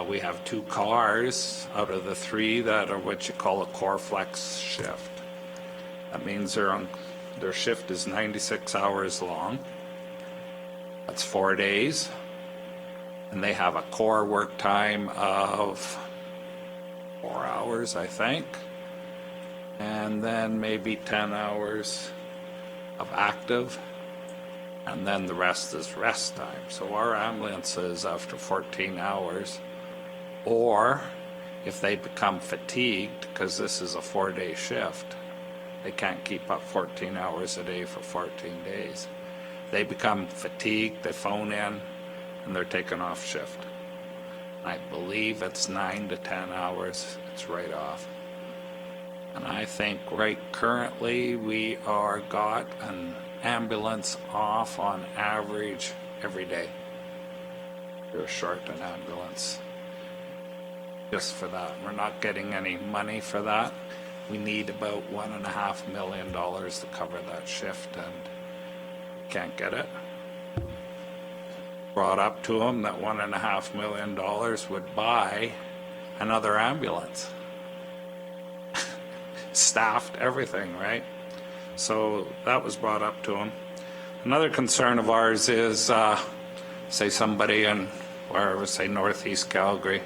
S5: We have 2 cars out of the 3 that are what you call a core flex shift. That means their shift is 96 hours long. That's 4 days. And they have a core work time of 4 hours, I think. And then maybe 10 hours of active. And then the rest is rest time. So our ambulances, after 14 hours, or if they become fatigued, because this is a 4-day shift, they can't keep up 14 hours a day for 14 days. They become fatigued, they phone in, and they're taken off shift. I believe it's 9 to 10 hours, it's right off. And I think right currently we are got an ambulance off on average every day. We're short an ambulance just for that. We're not getting any money for that. We need about $1.5 million to cover that shift, and can't get it. Brought up to them that $1.5 million would buy another ambulance. Staffed, everything, right? So that was brought up to him. Another concern of ours is, say somebody in, wherever, say Northeast Calgary,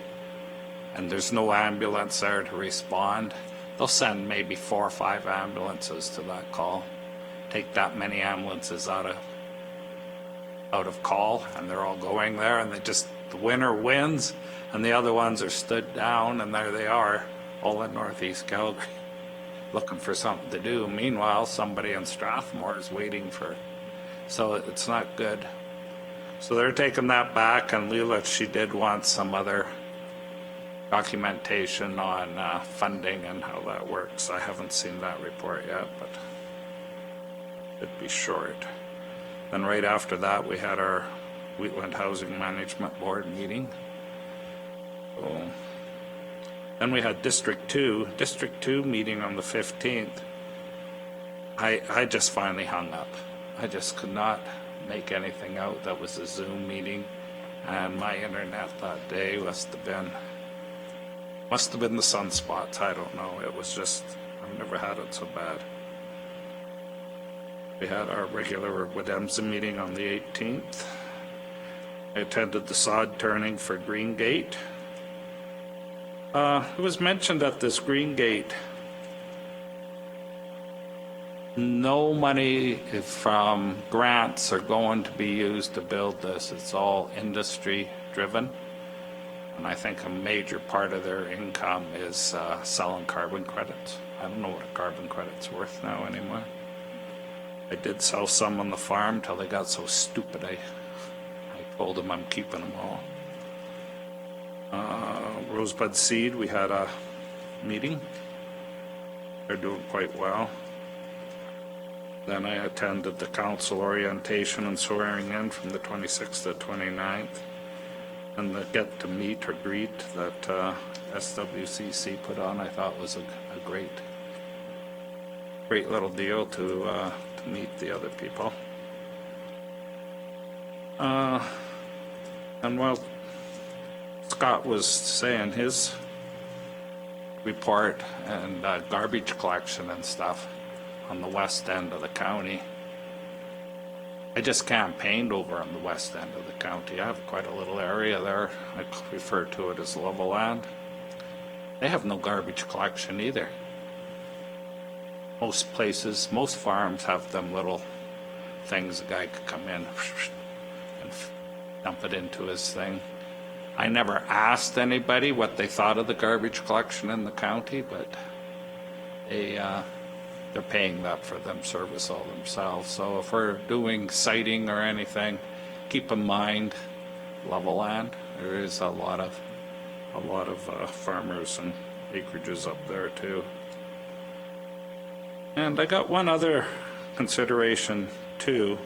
S5: and there's no ambulance there to respond. They'll send maybe 4 or 5 ambulances to that call. Take that many ambulances out of call, and they're all going there, and the winner wins, and the other ones are stood down, and there they are, all in Northeast Calgary, looking for something to do. Meanwhile, somebody in Strathmore is waiting for, so it's not good. So they're taking that back, and Leela, she did want some other documentation on funding and how that works. I haven't seen that report yet, but it'd be short. Then right after that, we had our Wheatland Housing Management Board meeting. So then we had District 2 meeting on the 15th. I just finally hung up. I just could not make anything out. That was a Zoom meeting, and my internet that day must have been the sunspots. I don't know. It was just, I've never had it so bad. We had our regular Wademsa meeting on the 18th. I attended the sod turning for Green Gate. It was mentioned that this Green Gate No money from grants are going to be used to build this. It's all industry driven. And I think a major part of their income is selling carbon credits. I don't know what a carbon credit's worth now anymore. I did sell some on the farm till they got so stupid I told them I'm keeping them all. Rosebud Seed, we had a meeting. They're doing quite well. Then I attended the council orientation and swearing in from the 26th to 29th. And the get to meet or greet that SWCC put on, I thought was a great little deal to meet the other people. And while Scott was saying his report and garbage collection and stuff on the west end of the county, I just campaigned over on the west end of the county. I have quite a little area there. I refer to it as level land. They have no garbage collection either. Most places, most farms have them little things a guy could come in and dump it into his thing. I never asked anybody what they thought of the garbage collection in the county, but they're paying that for them service all themselves. So if we're doing siting or anything, keep in mind level land. There is a lot of farmers and acreages up there too. And I got one other consideration too.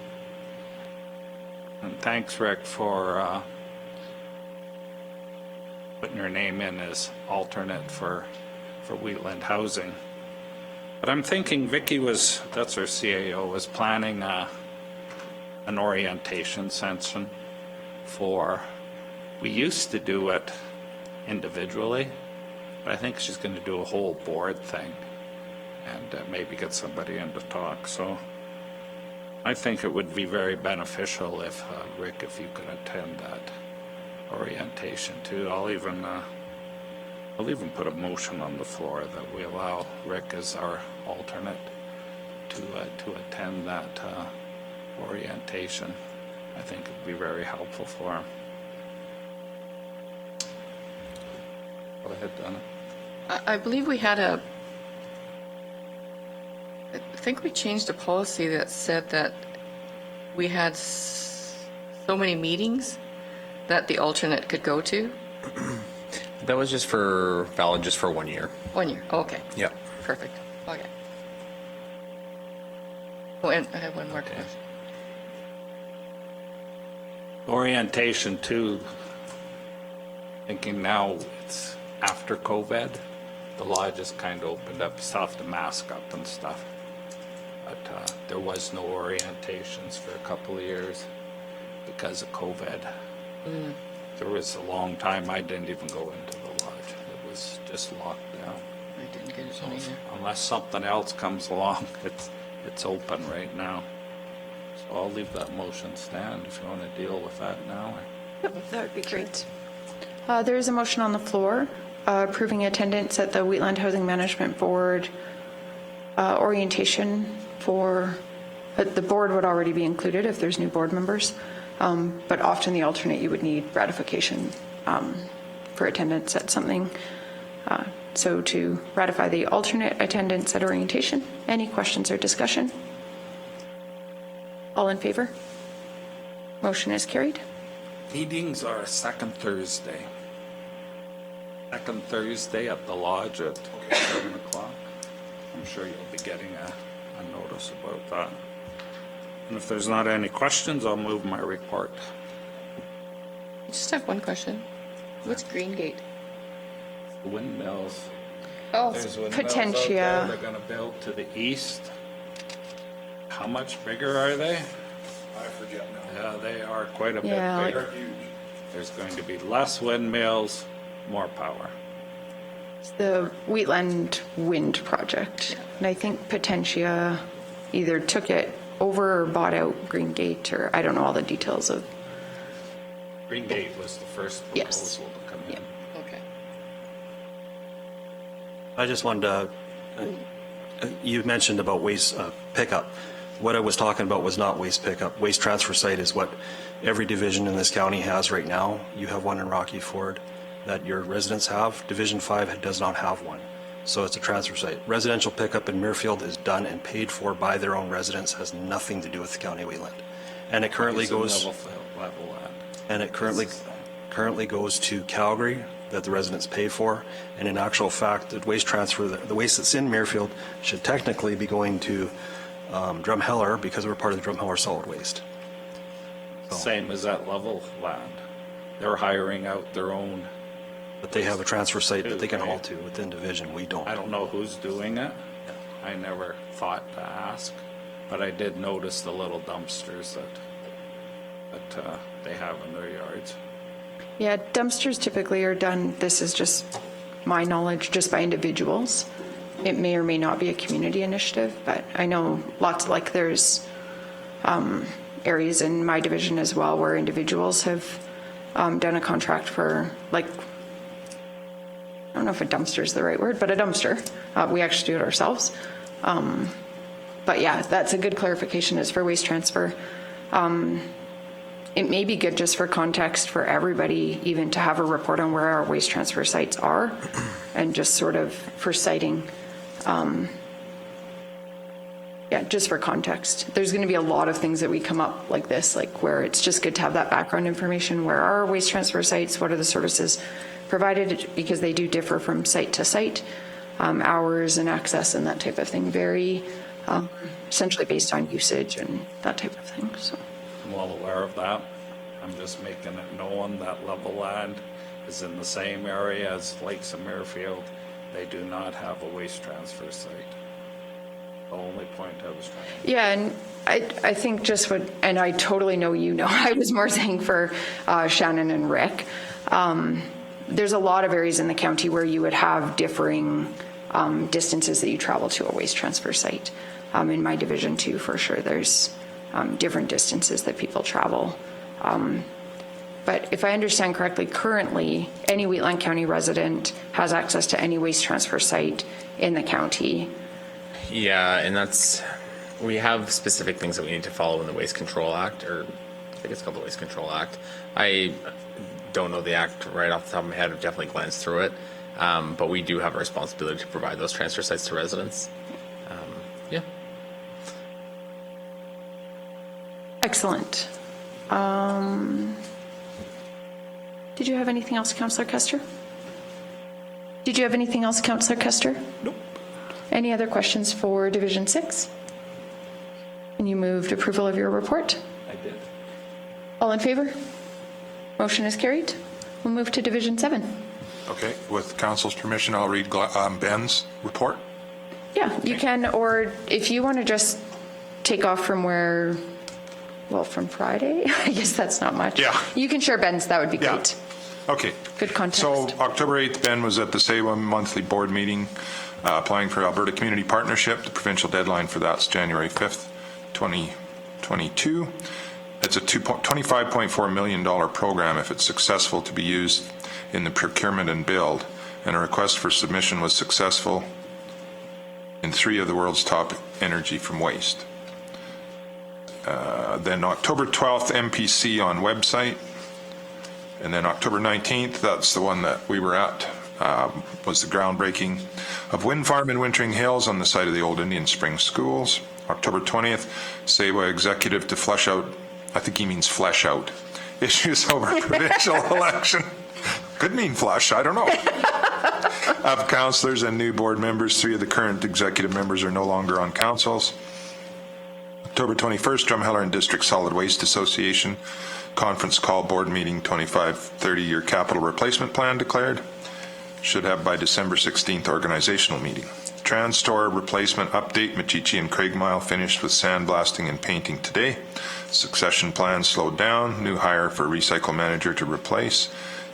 S5: And thanks, Rick, for putting your name in as alternate for Wheatland Housing. But I'm thinking Vicky that's our CAO, was planning an orientation session we used to do it individually, but I think she's going to do a whole board thing and maybe get somebody in to talk. So I think it would be very beneficial if, Rick, if you could attend that orientation too. I'll even put a motion on the floor that we allow Rick as our alternate to attend that orientation. I think it would be very helpful for him. Go ahead, Donna.
S8: I believe we had I think we changed a policy that said that we had so many meetings that the alternate could go to.
S2: That was valid just for 1 year.
S8: 1 year, okay.
S2: Yeah.
S8: Perfect, okay. Oh, and I have one more question.
S5: Orientation too, thinking now it's after COVID, the law just kind of opened up, stuff to mask up and stuff. But there was no orientations for a couple of years because of COVID. There was a long time I didn't even go into the lodge. It was just locked down.
S8: I didn't get it on either.
S5: Unless something else comes along, it's open right now. So I'll leave that motion stand if you want to deal with that now.
S1: Yep, that would be great. There is a motion on the floor approving attendance at the Wheatland Housing Management Board orientation for, the board would already be included if there's new board members, but often the alternate you would need ratification for attendance at something. So to ratify the alternate attendance at orientation, any questions or discussion? All in favor? Motion is carried.
S5: Meetings are second Thursday. Second Thursday at the lodge at 7 o'clock. I'm sure you'll be getting a notice about that. And if there's not any questions, I'll move my report.
S8: I just have one question. What's Green Gate?
S5: The windmills.
S8: Oh,
S5: There's windmills
S1: Potentia.
S5: out there they're going to build to the east. How much bigger are they?
S4: I forget now.
S5: Yeah, they are quite a
S1: Yeah,
S5: bit bigger. There's going to be less windmills, more power.
S1: It's the Wheatland Wind Project. And I think Potentia either took it over or bought out Green Gate, or I don't know all the details of.
S5: Green Gate was the first
S1: Yes.
S5: proposal to come in.
S1: Yeah.
S8: okay.
S12: I just wanted to you mentioned about waste pickup. What I was talking about was not waste pickup. Waste transfer site is what every division in this county has right now. You have one in Rocky Ford that your residents have. Division 5 does not have one. So it's a transfer site. Residential pickup in Muirfield is done and paid for by their own residents, has nothing to do with the county of Wheatland. And it currently goes, and it currently goes to Calgary that the residents pay for. And in actual fact, the waste transfer, the waste that's in Muirfield should technically be going to Drumheller because we're part of the Drumheller solid waste.
S5: Same as that level land. They're hiring out their own.
S12: But they have a transfer site that they can haul to within division. We don't.
S5: I don't know who's doing it. I never thought to ask, but I did notice the little dumpsters that they have in their yards.
S1: Yeah, dumpsters typically are done, this is just my knowledge, just by individuals. It may or may not be a community initiative, but I know lots, like there's areas in my division as well where individuals have done a contract for, like, I don't know if a dumpster is the right word, but a dumpster. We actually do it ourselves. But yeah, that's a good clarification, is for waste transfer. It may be good just for context for everybody, even to have a report on where our waste transfer sites are and just sort of for citing. Yeah, just for context. There's going to be a lot of things that we come up like this, like where it's just good to have that background information. Where are our waste transfer sites? What are the services provided? Because they do differ from site to site. Hours and access and that type of thing vary, essentially based on usage and that type of thing. So
S5: I'm well aware of that. I'm just making it known that level land is in the same area as Lakes and Muirfield. They do not have a waste transfer site. The only point I was trying to make.
S1: yeah, and I think just what, and I totally know, I was more saying for Shannon and Rick. There's a lot of areas in the county where you would have differing distances that you travel to a waste transfer site. In my division too, for sure, there's different distances that people travel. But if I understand correctly, currently, any Wheatland County resident has access to any waste transfer site in the county.
S2: Yeah, and we have specific things that we need to follow in the Waste Control Act, or I think it's called the Waste Control Act. I don't know the act right off the top of my head. I've definitely glanced through it. But we do have a responsibility to provide those transfer sites to residents. Yeah.
S1: Excellent. Did you have anything else, Councillor Custer? Did you have anything else, Councillor Custer?
S12: Nope.
S1: Any other questions for Division 6? And you moved approval of your report?
S12: I did.
S1: All in favor? Motion is carried. We'll move to Division 7.
S4: Okay, with council's permission, I'll read Ben's report.
S1: Yeah, you can, or if you want to just take off from where, well, from Friday, I guess that's not much.
S4: Yeah.
S1: You can share Ben's, that would be
S4: Yeah.
S1: great.
S4: Okay.
S1: Good context.
S4: So October 8th, Ben was at the Cio monthly board meeting, applying for Alberta Community Partnership. The provincial deadline for that's January 5th, 2022. It's a $25.4 million program if it's successful to be used in the procurement and build, and a request for submission was successful in 3 of the world's top energy from waste. Then October 12th, MPC on website. And then October 19th, that's the one that we were at, was the groundbreaking of wind farm in Wintering Hills on the site of the old Indian Spring schools. October 20th, Sawa executive to flesh out, I think he means flesh out, issues over provincial election. Could mean flush, I don't know. Of councillors and new board members. 3 of the current executive members are no longer on councils. October 21st, Drumheller and District Solid Waste Association conference call board meeting 25-30 year capital replacement plan declared. Should have by December 16th organizational meeting. Transtore replacement update, Machichi and Craigmile finished with sandblasting and painting today. Succession plan slowed down. New hire for recycle manager to replace.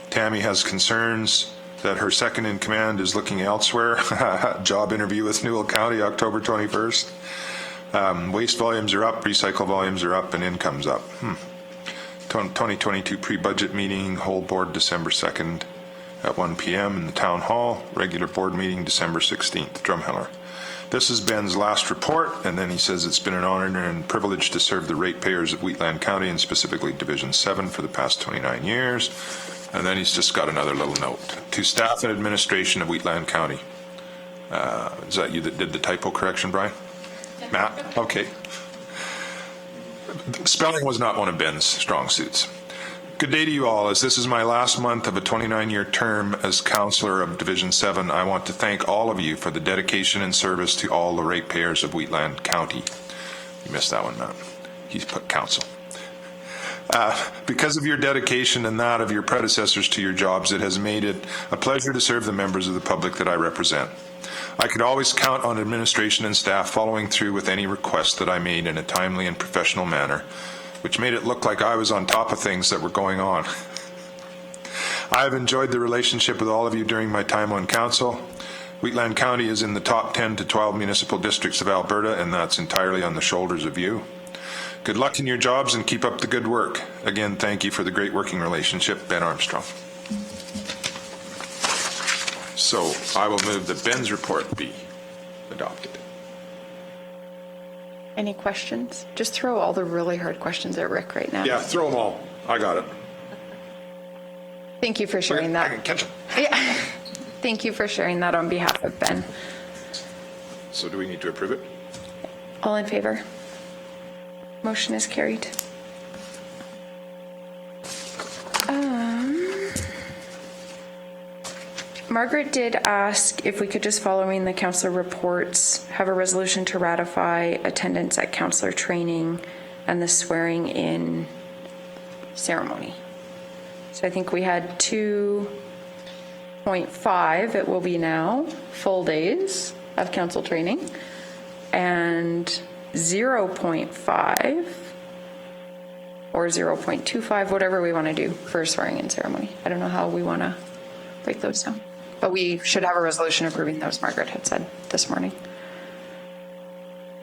S4: Tammy has concerns that her second in command is looking elsewhere. Job interview with Newell County, October 21st. Waste volumes are up, recycle volumes are up, and income's up. 2022 pre-budget meeting, whole board December 2nd. at 1 p.m. in the Town Hall. Regular board meeting December 16th, Drumheller. This is Ben's last report, and then he says it's been an honor and privilege to serve the ratepayers of Wheatland County and specifically Division 7 for the past 29 years. And then he's just got another little note. To staff and administration of Wheatland County. Is that you that did the typo correction, Brian? Matt? Okay. Spelling was not one of Ben's strong suits. Good day to you all. As this is my last month of a 29-year term as councillor of Division 7, I want to thank all of you for the dedication and service to all the ratepayers of Wheatland County. You missed that one, Matt. He's put council. Because of your dedication and that of your predecessors to your jobs, it has made it a pleasure to serve the members of the public that I represent. I could always count on administration and staff following through with any request that I made in a timely and professional manner, which made it look like I was on top of things that were going on. I have enjoyed the relationship with all of you during my time on council. Wheatland County is in the top 10 to 12 municipal districts of Alberta, and that's entirely on the shoulders of you. Good luck in your jobs and keep up the good work. Again, thank you for the great working relationship, Ben Armstrong. So I will move that Ben's report be adopted.
S1: Any questions? Just throw all the really hard questions at Rick right now.
S4: Yeah, throw them all. I got it.
S1: Thank you for sharing
S4: I
S1: that.
S4: can catch them.
S1: Yeah. Thank you for sharing that on behalf of Ben.
S4: So do we need to approve it?
S1: All in favor? Motion is carried. Margaret did ask if we could just, following the councillor reports, have a resolution to ratify attendance at councillor training and the swearing in ceremony. So I think we had 2.5, it will be now, full days of council training, and 0.5 or 0.25, whatever we want to do for a swearing in ceremony. I don't know how we want to break those down. But we should have a resolution approving those, Margaret had said this morning.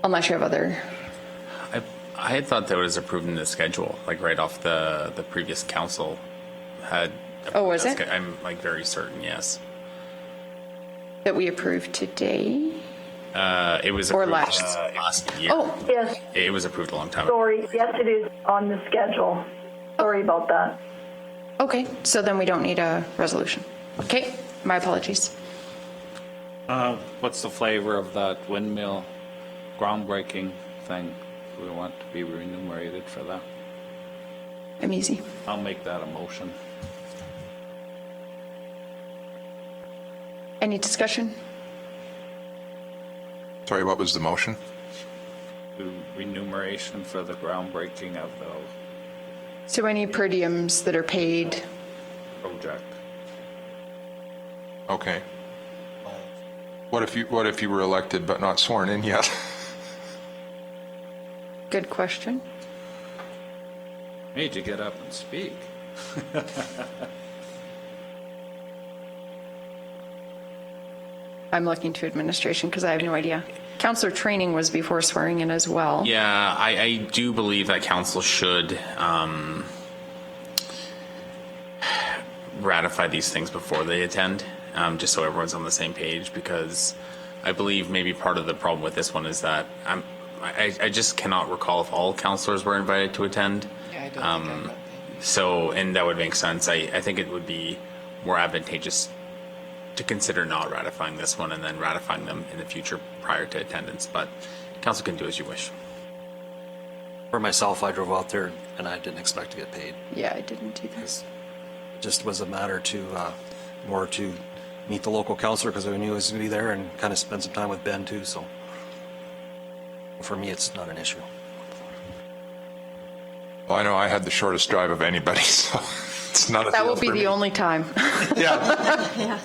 S1: Unless you have other.
S2: I had thought that was approved in the schedule, like right off the previous council had.
S1: Oh, was it?
S2: I'm like very certain, yes.
S1: That we approved today?
S2: It was
S1: Or
S2: approved
S1: last.
S2: last year.
S1: Oh,
S13: Yes,
S2: It was approved a long time ago.
S13: sorry, yes, it is on the schedule. Sorry about that.
S1: okay. So then we don't need a resolution. Okay, my apologies.
S5: What's the flavor of that windmill groundbreaking thing? Do we want to be remunerated for that?
S1: I'm easy.
S5: I'll make that a motion.
S1: Any discussion?
S4: Sorry, what was the motion?
S5: Do remuneration for the groundbreaking of the
S1: So any per diems that are paid?
S5: project.
S4: Okay. What if you were elected but not sworn in yet?
S1: Good question.
S5: Made you get up and speak.
S1: I'm looking to administration because I have no idea. Counselor training was before swearing in as well.
S2: Yeah, I do believe that council should ratify these things before they attend, just so everyone's on the same page, because I believe maybe part of the problem with this one is that I just cannot recall if all councillors were invited to attend.
S8: Yeah, I don't think I got that.
S2: So, and that would make sense. I think it would be more advantageous to consider not ratifying this one and then ratifying them in the future prior to attendance, but council can do as you wish.
S12: For myself, I drove out there and I didn't expect to get paid.
S1: Yeah, I didn't either.
S12: It just was a matter to, more to meet the local councillor because I knew he was going to be there and kind of spend some time with Ben too, so. For me, it's not an issue.
S4: Well, I know I had the shortest drive of anybody, so it's not a
S1: That
S4: deal
S1: will be
S4: for
S1: the
S4: me.
S1: only time.
S4: Yeah.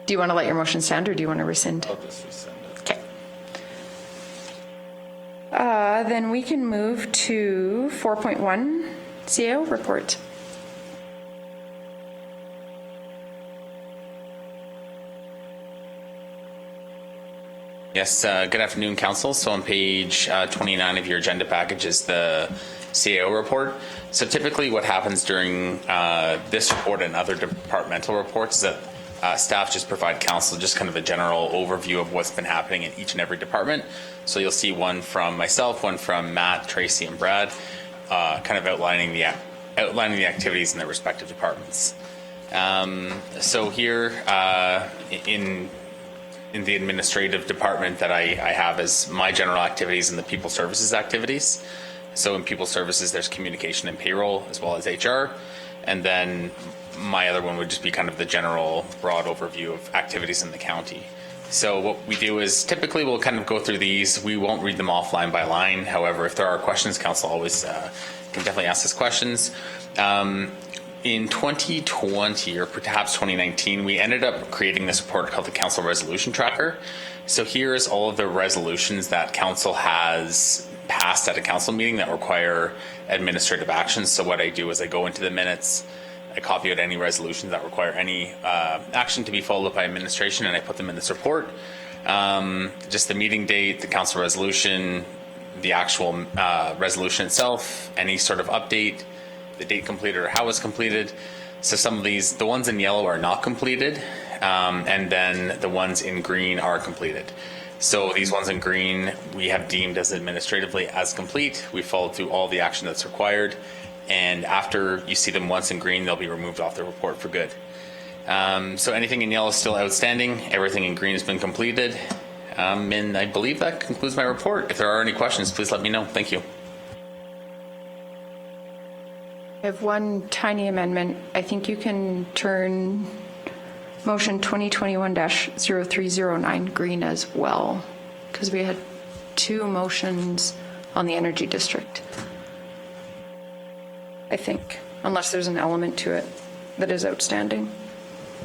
S1: Do you want to let your motion stand or do you want to rescind?
S5: I'll just rescind it.
S1: Okay. Then we can move to 4.1, Cio Report.
S2: Yes, good afternoon, council. So on page 29 of your agenda package is the Cio Report. So typically what happens during this report and other departmental reports is that staff just provide council just kind of a general overview of what's been happening in each and every department. So you'll see one from myself, one from Matt, Tracy, and Brad, kind of outlining the activities in their respective departments. So here in the administrative department that I have is my general activities and the people services activities. So in people services, there's communication and payroll as well as HR. And then my other one would just be kind of the general broad overview of activities in the county. So what we do is typically we'll kind of go through these. We won't read them off line by line. However, if there are questions, council always can definitely ask us questions. In 2020 or perhaps 2019, we ended up creating this report called the Council Resolution Tracker. So here's all of the resolutions that council has passed at a council meeting that require administrative actions. So what I do is I go into the minutes, I copy out any resolutions that require any action to be followed up by administration, and I put them in this report. Just the meeting date, the council resolution, the actual resolution itself, any sort of update, the date completed or how it was completed. So some of these, the ones in yellow are not completed, and then the ones in green are completed. So these ones in green, we have deemed as administratively as complete. We followed through all the action that's required. And after you see them once in green, they'll be removed off the report for good. So anything in yellow is still outstanding. Everything in green has been completed. And I believe that concludes my report. If there are any questions, please let me know. Thank you.
S1: I have one tiny amendment. I think you can turn motion 2021-0309 green as well, because we had two motions on the energy district. I think, unless there's an element to it that is outstanding.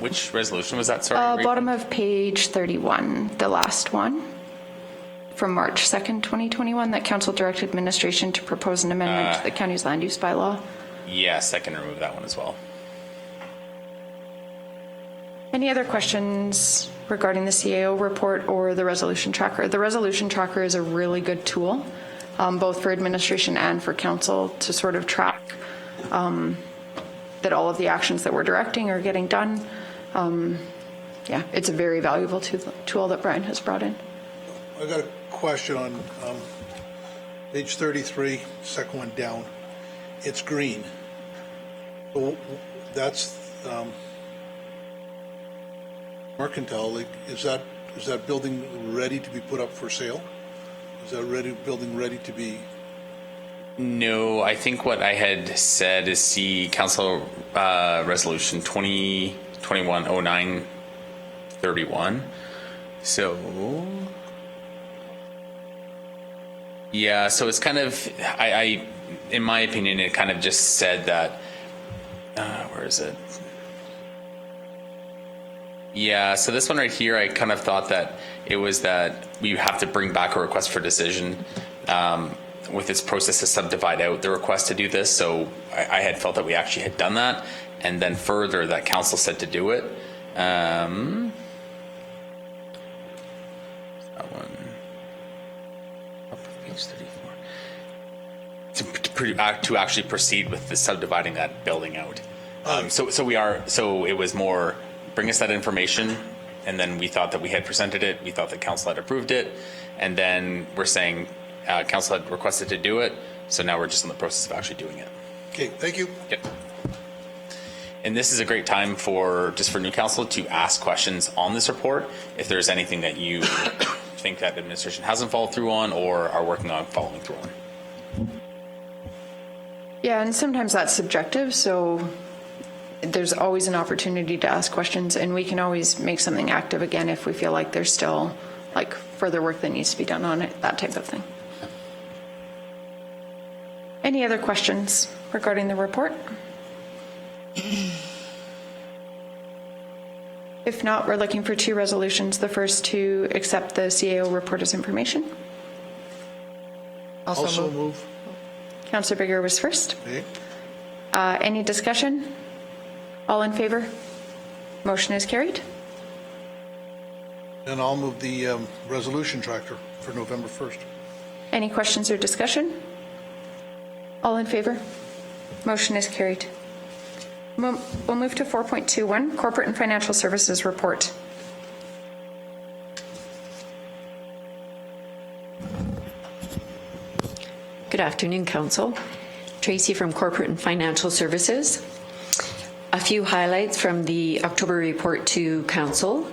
S2: Which resolution was that? Sorry.
S1: Bottom of page 31, the last one from March 2nd, 2021, that council directed administration to propose an amendment to the county's land use bylaw.
S2: Yes, I can remove that one as well.
S1: Any other questions regarding the CAO report or the resolution tracker? The resolution tracker is a really good tool, both for administration and for council, to sort of track that all of the actions that we're directing are getting done. Yeah, it's a very valuable tool that Brian has brought in.
S3: I got a question on page 33, second one down. It's green. So that's Mercantile. Like, is that building ready to be put up for sale? Is that building ready to be?
S2: No, I think what I had said is see Council Resolution 2021-09-31. So, yeah, so it's kind of, I in my opinion, it kind of just said that, where is it? Yeah, so this one right here, I kind of thought that it was that we have to bring back a request for decision with its process to subdivide out the request to do this. So I had felt that we actually had done that, and then further that council said to do it. That one. Up to page 34. To actually proceed with the subdividing that building out. So it was more, bring us that information, and then we thought that we had presented it, we thought that council had approved it, and then we're saying council had requested to do it, so now we're just in the process of actually doing it.
S3: Okay, thank you.
S2: Yep. And this is a great time for new council to ask questions on this report if there's anything that you think that administration hasn't followed through on or are working on following through on.
S1: Yeah, and sometimes that's subjective, so there's always an opportunity to ask questions, and we can always make something active again if we feel like there's still like further work that needs to be done on it, that type of thing. Any other questions regarding the report? If not, we're looking for two resolutions. The first to accept the CAO report as information.
S3: Also move.
S1: Councillor Bigger was first.
S3: Okay.
S1: Any discussion? All in favor? Motion is carried.
S3: And I'll move the resolution tracker for November 1st.
S1: Any questions or discussion? All in favor? Motion is carried. We'll move to 4.21, Corporate and Financial Services Report.
S14: Good afternoon, Council. Tracy from Corporate and Financial Services. A few highlights from the October report to Council.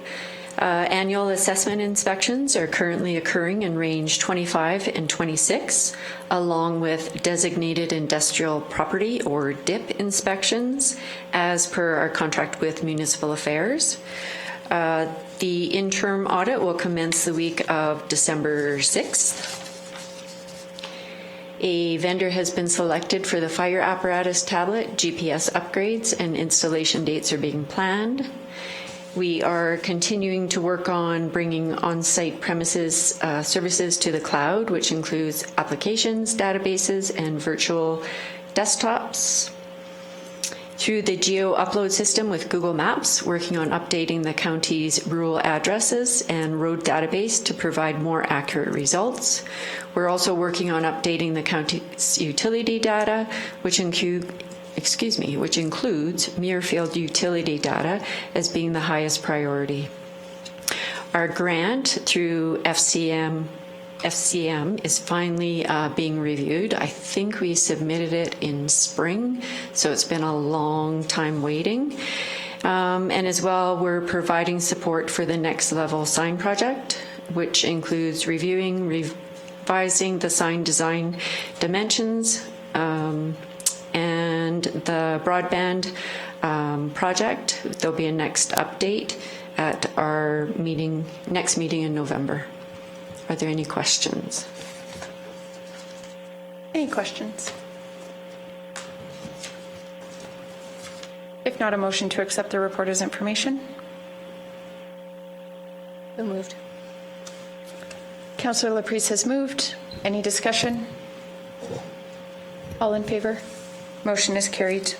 S14: Annual assessment inspections are currently occurring in range 25 and 26, along with designated industrial property or DIP inspections as per our contract with Municipal Affairs. The interim audit will commence the week of December 6th. A vendor has been selected for the fire apparatus tablet. GPS upgrades and installation dates are being planned. We are continuing to work on bringing on-site premises services to the cloud, which includes applications, databases, and virtual desktops. Through the geo upload system with Google Maps, working on updating the county's rural addresses and road database to provide more accurate results. We're also working on updating the county's utility data, which includes Muirfield utility data as being the highest priority. Our grant through FCM is finally being reviewed. I think we submitted it in spring, so it's been a long time waiting. And as well, we're providing support for the next level sign project, which includes revising the sign design dimensions, and the broadband project. There'll be a next update at our next meeting in November. Are there any questions?
S1: Any questions? If not, a motion to accept the report as information.
S6: So moved.
S1: Councillor Laprise has moved. Any discussion? All in favor? Motion is carried.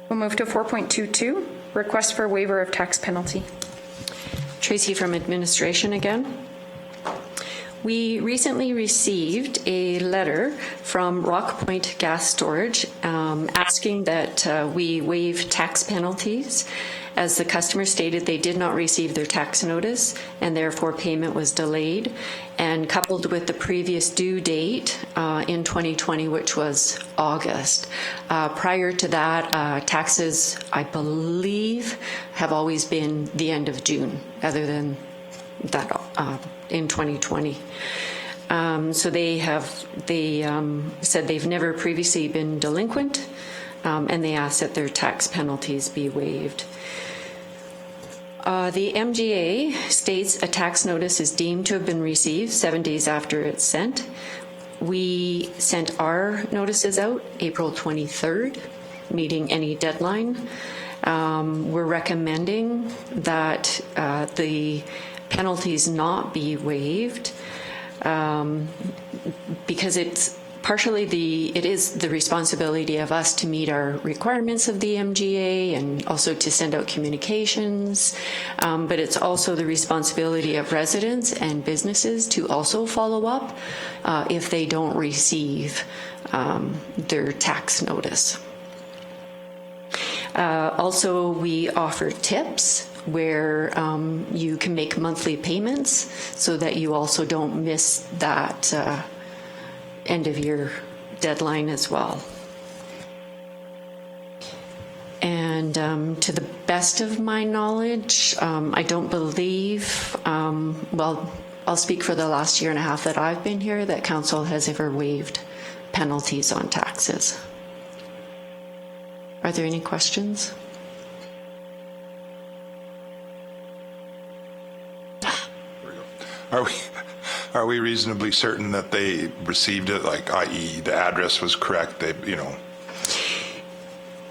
S1: We'll move to 4.22, request for waiver of tax penalty.
S14: Tracy from administration again. We recently received a letter from Rock Point Gas Storage asking that we waive tax penalties, as the customer stated they did not receive their tax notice and therefore payment was delayed, and coupled with the previous due date in 2020, which was August. Prior to that, taxes, I believe, have always been the end of June, other than that in 2020. So they said they've never previously been delinquent, and they asked that their tax penalties be waived. The MGA states a tax notice is deemed to have been received 7 days after it's sent. We sent our notices out April 23rd, meeting any deadline. We're recommending that the penalties not be waived because it's partially it is the responsibility of us to meet our requirements of the MGA and also to send out communications, but it's also the responsibility of residents and businesses to also follow up if they don't receive their tax notice. Also, we offer tips where you can make monthly payments so that you also don't miss that end of year deadline as well. And to the best of my knowledge, I don't believe, well, I'll speak for the last year and a half that I've been here, that council has ever waived penalties on taxes. Are there any questions?
S4: Are we reasonably certain that they received it, like, i.e. the address was correct,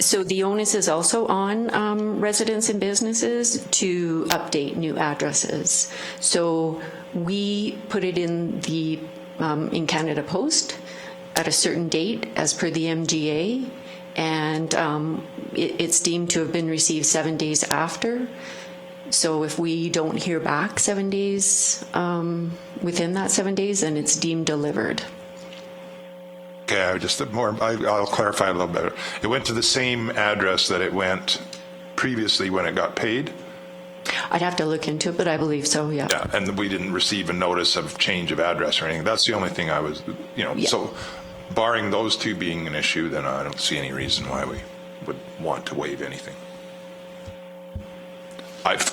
S14: So the onus is also on residents and businesses to update new addresses. So we put it in the in Canada Post at a certain date as per the MGA, and it's deemed to have been received 7 days after. So if we don't hear back 7 days, within that 7 days, then it's deemed delivered.
S4: Okay, I'll clarify a little better. It went to the same address that it went previously when it got paid?
S14: I'd have to look into it, but I believe so, yeah.
S4: Yeah, and we didn't receive a notice of change of address or anything. That's the only thing I was, so barring those two being an issue, then I don't see any reason why we would want to waive anything.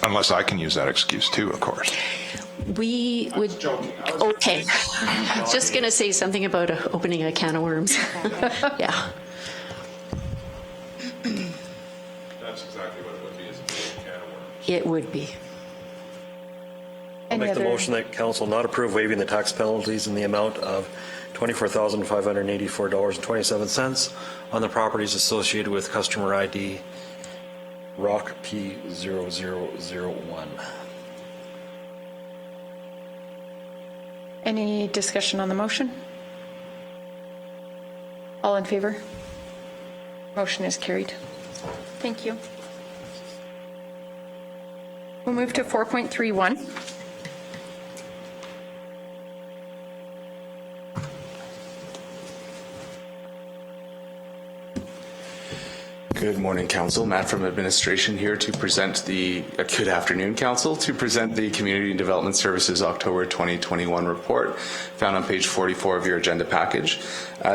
S4: Unless I can use that excuse too, of course.
S14: We would, okay. Just going to say something about opening a can of worms. Yeah.
S4: That's exactly what it would be, is a can of worms.
S14: It would be.
S12: I'll make the motion that council not approve waiving the tax penalties in the amount of $24,584.27 on the properties associated with customer ID Rock P0001.
S1: Any discussion on the motion? All in favor? Motion is carried. Thank you. We'll move to 4.31.
S11: Good morning, Council. Matt from Administration here to present good afternoon, Council, to present the Community and Development Services October 2021 report found on page 44 of your agenda package.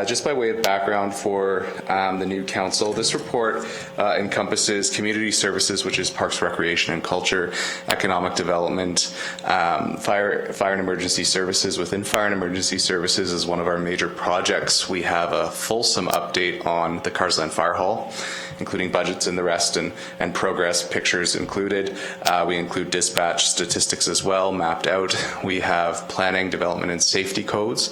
S11: Just by way of background for the new Council, this report encompasses community services, which is parks, recreation, and culture, economic development, fire and emergency services. Within fire and emergency services is one of our major projects. We have a fulsome update on the Carsland Fire Hall, including budgets and the rest, and progress pictures included. We include dispatch statistics as well, mapped out. We have planning, development, and safety codes.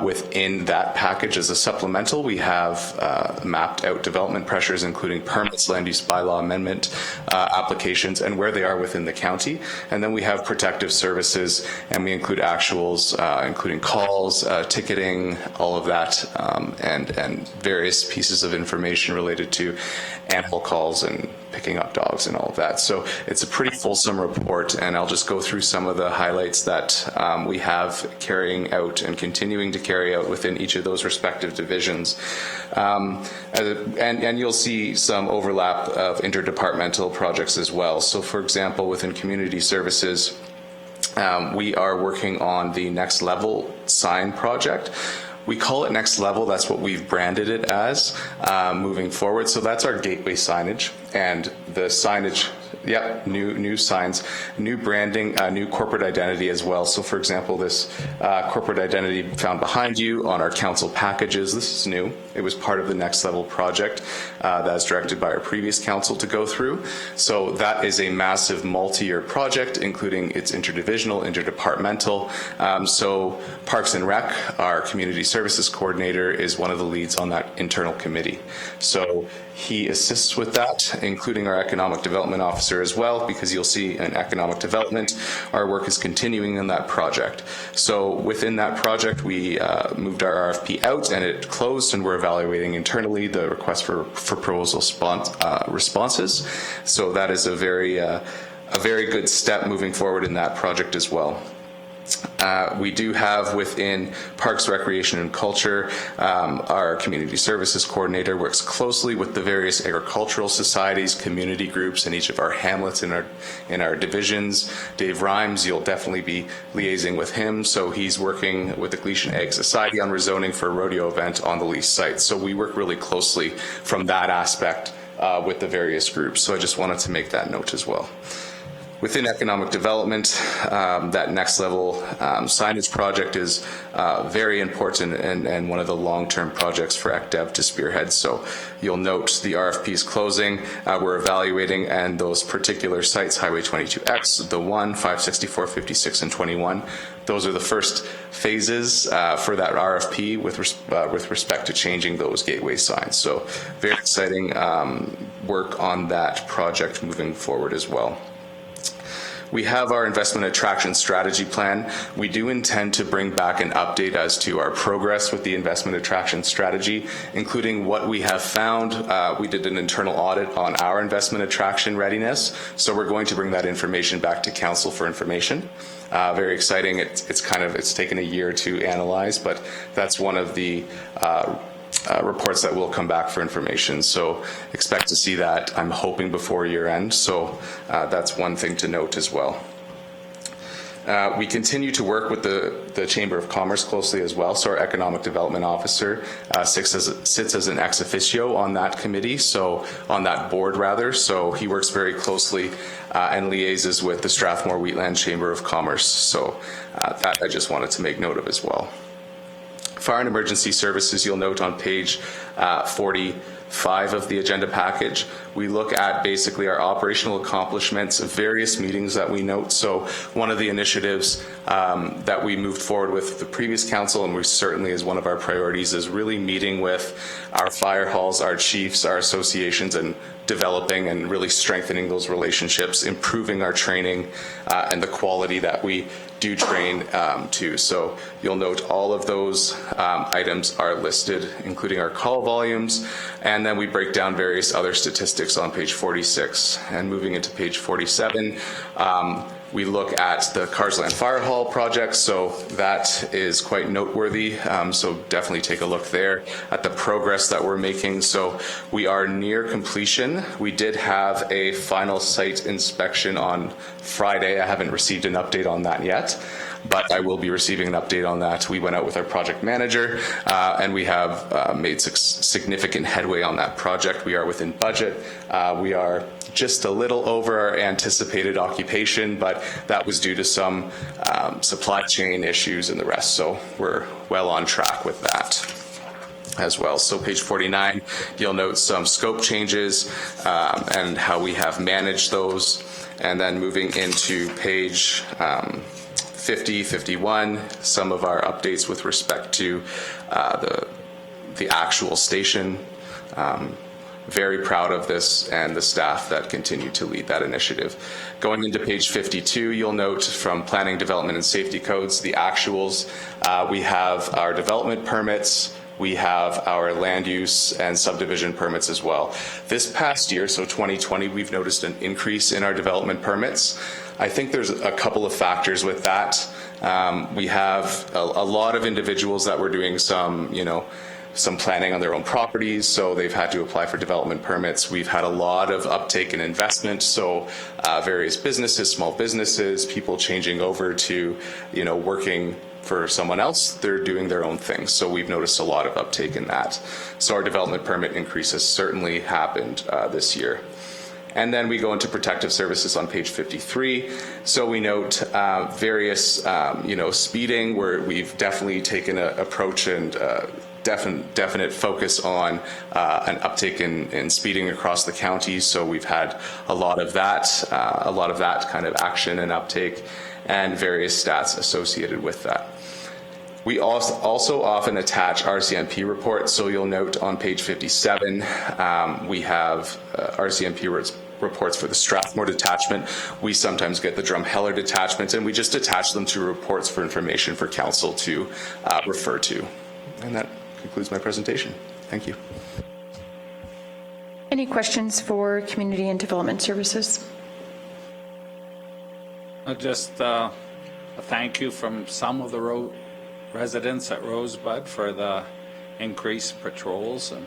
S11: Within that package as a supplemental, we have mapped out development pressures, including permits, land use bylaw amendment applications, and where they are within the county. And then we have protective services, and we include actuals, including calls, ticketing, all of that, and various pieces of information related to animal calls and picking up dogs and all of that. So it's a pretty fulsome report, and I'll just go through some of the highlights that we have carrying out and continuing to carry out within each of those respective divisions. And you'll see some overlap of interdepartmental projects as well. So for example, within community services, we are working on the Next Level sign project. We call it Next Level. That's what we've branded it as moving forward. So that's our gateway signage, and the signage, yep, new signs, new branding, new corporate identity as well. So for example, this corporate identity found behind you on our council packages, this is new. It was part of the Next Level project that was directed by our previous council to go through. So that is a massive multi-year project, including its interdivisional, interdepartmental. So Parks and Rec, our community services coordinator, is one of the leads on that internal committee. So he assists with that, including our economic development officer as well, because you'll see in economic development, our work is continuing in that project. So within that project, we moved our RFP out and it closed, and we're evaluating internally the request for proposal responses. So that is a very good step moving forward in that project as well. We do have within Parks, Recreation, and Culture, our community services coordinator works closely with the various agricultural societies, community groups in each of our hamlets in our divisions. Dave Rhymes, you'll definitely be liaising with him. So he's working with the Gleason Ag Society on rezoning for a rodeo event on the leased site. So we work really closely from that aspect with the various groups. So I just wanted to make that note as well. Within economic development, that Next Level signage project is very important and one of the long-term projects for ECDEV to spearhead. So you'll note the RFP is closing. We're evaluating, and those particular sites, Highway 22X, the 1, 564, 56, and 21, those are the first phases for that RFP with respect to changing those gateway signs. So very exciting work on that project moving forward as well. we have our investment attraction strategy plan. We do intend to bring back an update as to our progress with the investment attraction strategy, including what we have found. We did an internal audit on our investment attraction readiness, so we're going to bring that information back to council for information. Very exciting. It's taken a year to analyze, but that's one of the reports that will come back for information. So expect to see that, I'm hoping, before year end. So that's one thing to note as well. We continue to work with the Chamber of Commerce closely as well. So our Economic Development Officer sits as an ex officio on that committee, so on that board rather. So he works very closely and liaises with the Strathmore Wheatland Chamber of Commerce. So that I just wanted to make note of as well. Fire and Emergency Services, you'll note on page 45 of the agenda package, we look at basically our operational accomplishments of various meetings that we note. So one of the initiatives that we moved forward with the previous council, and we certainly is one of our priorities, is really meeting with our fire halls, our chiefs, our associations, and developing and really strengthening those relationships, improving our training and the quality that we do train to. So you'll note all of those items are listed, including our call volumes, and then we break down various other statistics on page 46. And moving into page 47, we look at the Carsland Fire Hall project, so that is quite noteworthy. So definitely take a look there at the progress that we're making. So we are near completion. We did have a final site inspection on Friday. I haven't received an update on that yet, but I will be receiving an update on that. We went out with our project manager and we have made significant headway on that project. We are within budget. We are just a little over our anticipated occupation, but that was due to some supply chain issues and the rest. So we're well on track with that as well. So page 49, you'll note some scope changes and how we have managed those. And then moving into page 50, 51, some of our updates with respect to the actual station. Very proud of this and the staff that continue to lead that initiative. Going into page 52, you'll note from Planning, Development, and Safety Codes, the actuals. We have our development permits. We have our land use and subdivision permits as well. This past year, so 2020, we've noticed an increase in our development permits. I think there's a couple of factors with that. We have a lot of individuals that were doing some planning on their own properties, so they've had to apply for development permits. We've had a lot of uptake in investment, so various businesses, small businesses, people changing over to, working for someone else, they're doing their own thing. So we've noticed a lot of uptake in that. So our development permit increase has certainly happened this year. And then we go into protective services on page 53. So we note various, speeding, where we've definitely taken an approach and definite focus on an uptick in speeding across the county. So we've had a lot of that kind of action and uptake, and various stats associated with that. We also often attach Rcmp reports. So you'll note on page 57, we have Rcmp reports for the Strathmore detachment. We sometimes get the Drumheller detachment, and we just attach them to reports for information for council to refer to. And that concludes my presentation. Thank you.
S1: Any questions for Community and Development Services?
S5: Just a thank you from some of the residents at Rosebud for the increased patrols, and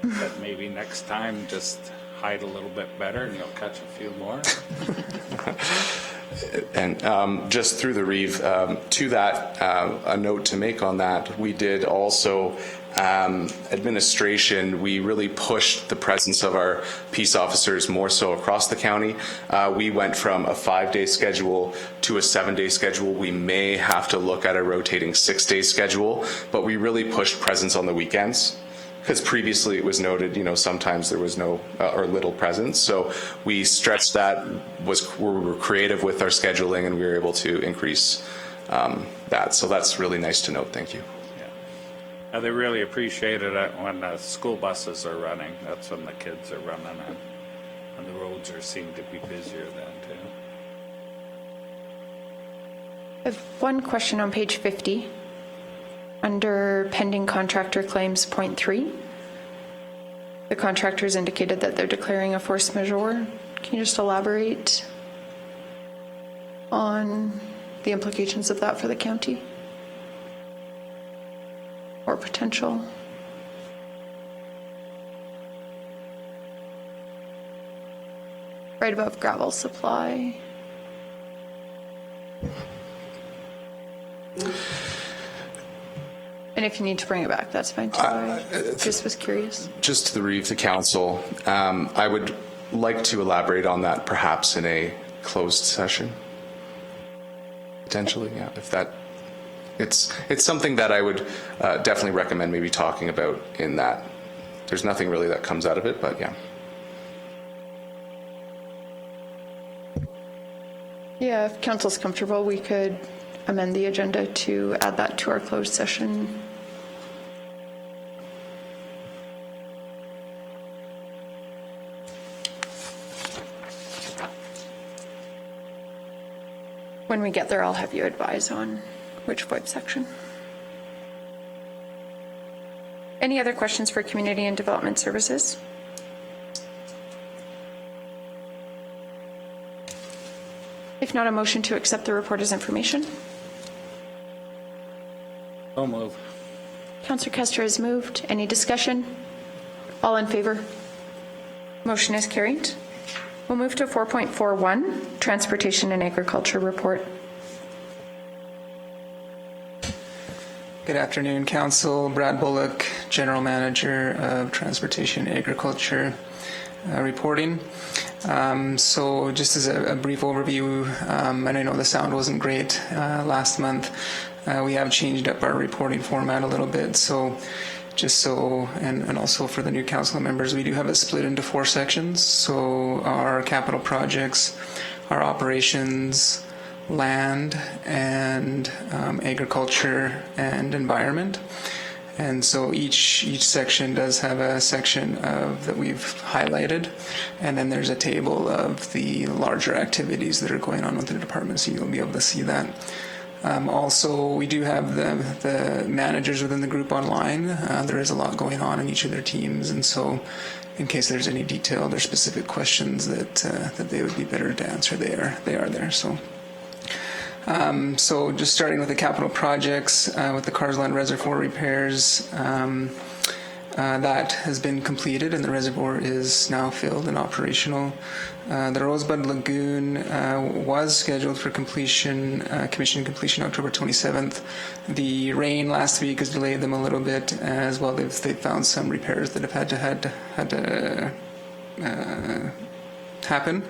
S5: that maybe next time just hide a little bit better and you'll catch a few more.
S11: And just through the Reeve, to that, a note to make on that, we did also, administration, we really pushed the presence of our peace officers more so across the county. We went from a 5-day schedule to a 7-day schedule. We may have to look at a rotating 6-day schedule, but we really pushed presence on the weekends, because previously it was noted, sometimes there was no or little presence. So we stretched that, we were creative with our scheduling, and we were able to increase that. So that's really nice to note. Thank you.
S5: Yeah. They really appreciated it when the school buses are running. That's when the kids are running, and the roads seem to be busier then too.
S1: I have one question on page 50. Under pending contractor claims, point 3. The contractors indicated that they're declaring a force majeure. Can you just elaborate on the implications of that for the county? Or potential? Right above gravel supply. And if you need to bring it back, that's fine too. I just was curious.
S11: Just to the relief of the council, I would like to elaborate on that perhaps in a closed session. Potentially, yeah. If that, it's something that I would definitely recommend maybe talking about in that. There's nothing really that comes out of it, but yeah.
S1: Yeah, if council's comfortable, we could amend the agenda to add that to our closed session. When we get there, I'll have you advise on which VoIP section. Any other questions for Community and Development Services? If not, a motion to accept the report as information.
S5: So move.
S1: Councillor Kester has moved. Any discussion? All in favor? Motion is carried. We'll move to 4.41, Transportation and Agriculture Report.
S10: Good afternoon, Council. Brad Bullock, General Manager of Transportation and Agriculture, reporting. So just as a brief overview, and I know the sound wasn't great last month, we have changed up our reporting format a little bit. So just so, and also for the new council members, we do have it split into 4 sections. So our capital projects, our operations, land, and agriculture and environment. And so each section does have a section that we've highlighted, and then there's a table of the larger activities that are going on with the department, so you'll be able to see that. Also, we do have the managers within the group online. There is a lot going on in each of their teams, and so in case there's any detailed or specific questions that they would be better to answer, they are there. So just starting with the capital projects, with the Carsland Reservoir repairs, that has been completed and the reservoir is now filled and operational. The Rosebud Lagoon was scheduled for commissioning completion October 27th. The rain last week has delayed them a little bit as well. They've found some repairs that have had to happen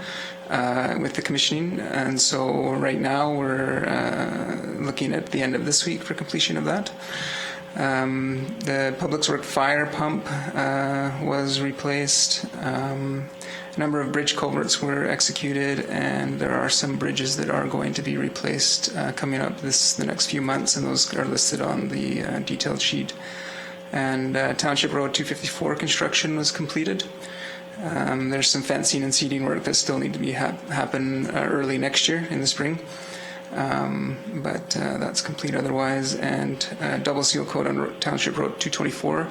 S10: with the commissioning, and so right now we're looking at the end of this week for completion of that. The Public Works fire pump was replaced. A number of bridge culverts were executed, and there are some bridges that are going to be replaced coming up the next few months, and those are listed on the detailed sheet. And Township Road 254 construction was completed. There's some fencing and seeding work that still need to be happen early next year in the spring. But that's complete otherwise. And double seal coat on Township Road 224,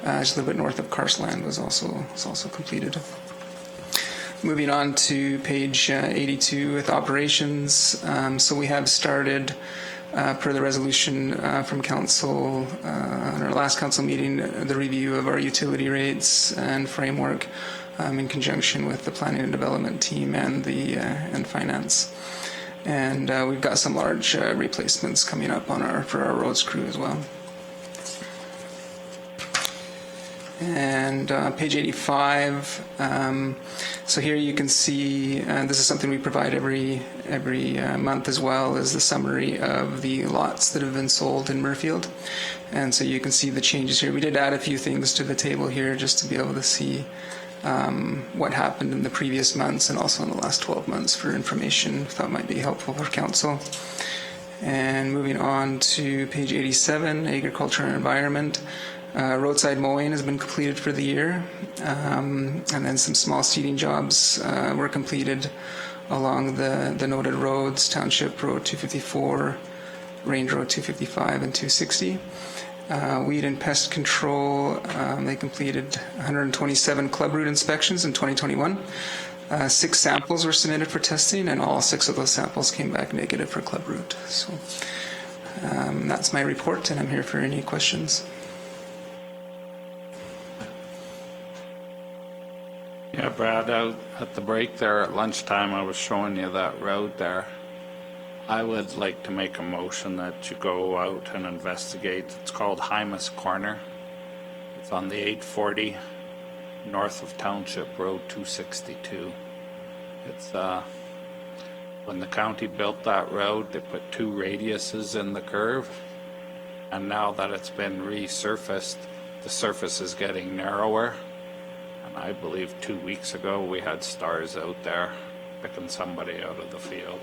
S10: just a little bit north of Carsland, was also completed. Moving on to page 82 with operations. So we have started, per the resolution from council on our last council meeting, the review of our utility rates and framework in conjunction with the planning and development team and the and finance. And we've got some large replacements coming up for our roads crew as well. And page 85. So here you can see, this is something we provide every month as well, is the summary of the lots that have been sold in Muirfield. And so you can see the changes here. We did add a few things to the table here just to be able to see what happened in the previous months and also in the last 12 months for information that might be helpful for council. And moving on to page 87, agriculture and environment. Roadside mowing has been completed for the year, and then some small seeding jobs were completed along the noted roads, Township Road 254, Range Road 255 and 260. Weed and pest control, they completed 127 club route inspections in 2021. 6 samples were submitted for testing, and all 6 of those samples came back negative for club route. So that's my report, and I'm here for any questions.
S5: Yeah, Brad, out at the break there at lunchtime, I was showing you that road there. I would like to make a motion that you go out and investigate. It's called Hymas Corner. It's on the 840 north of Township Road 262. It's when the county built that road, they put 2 radiuses in the curve, and now that it's been resurfaced, the surface is getting narrower. And I believe 2 weeks ago we had stars out there picking somebody out of the field.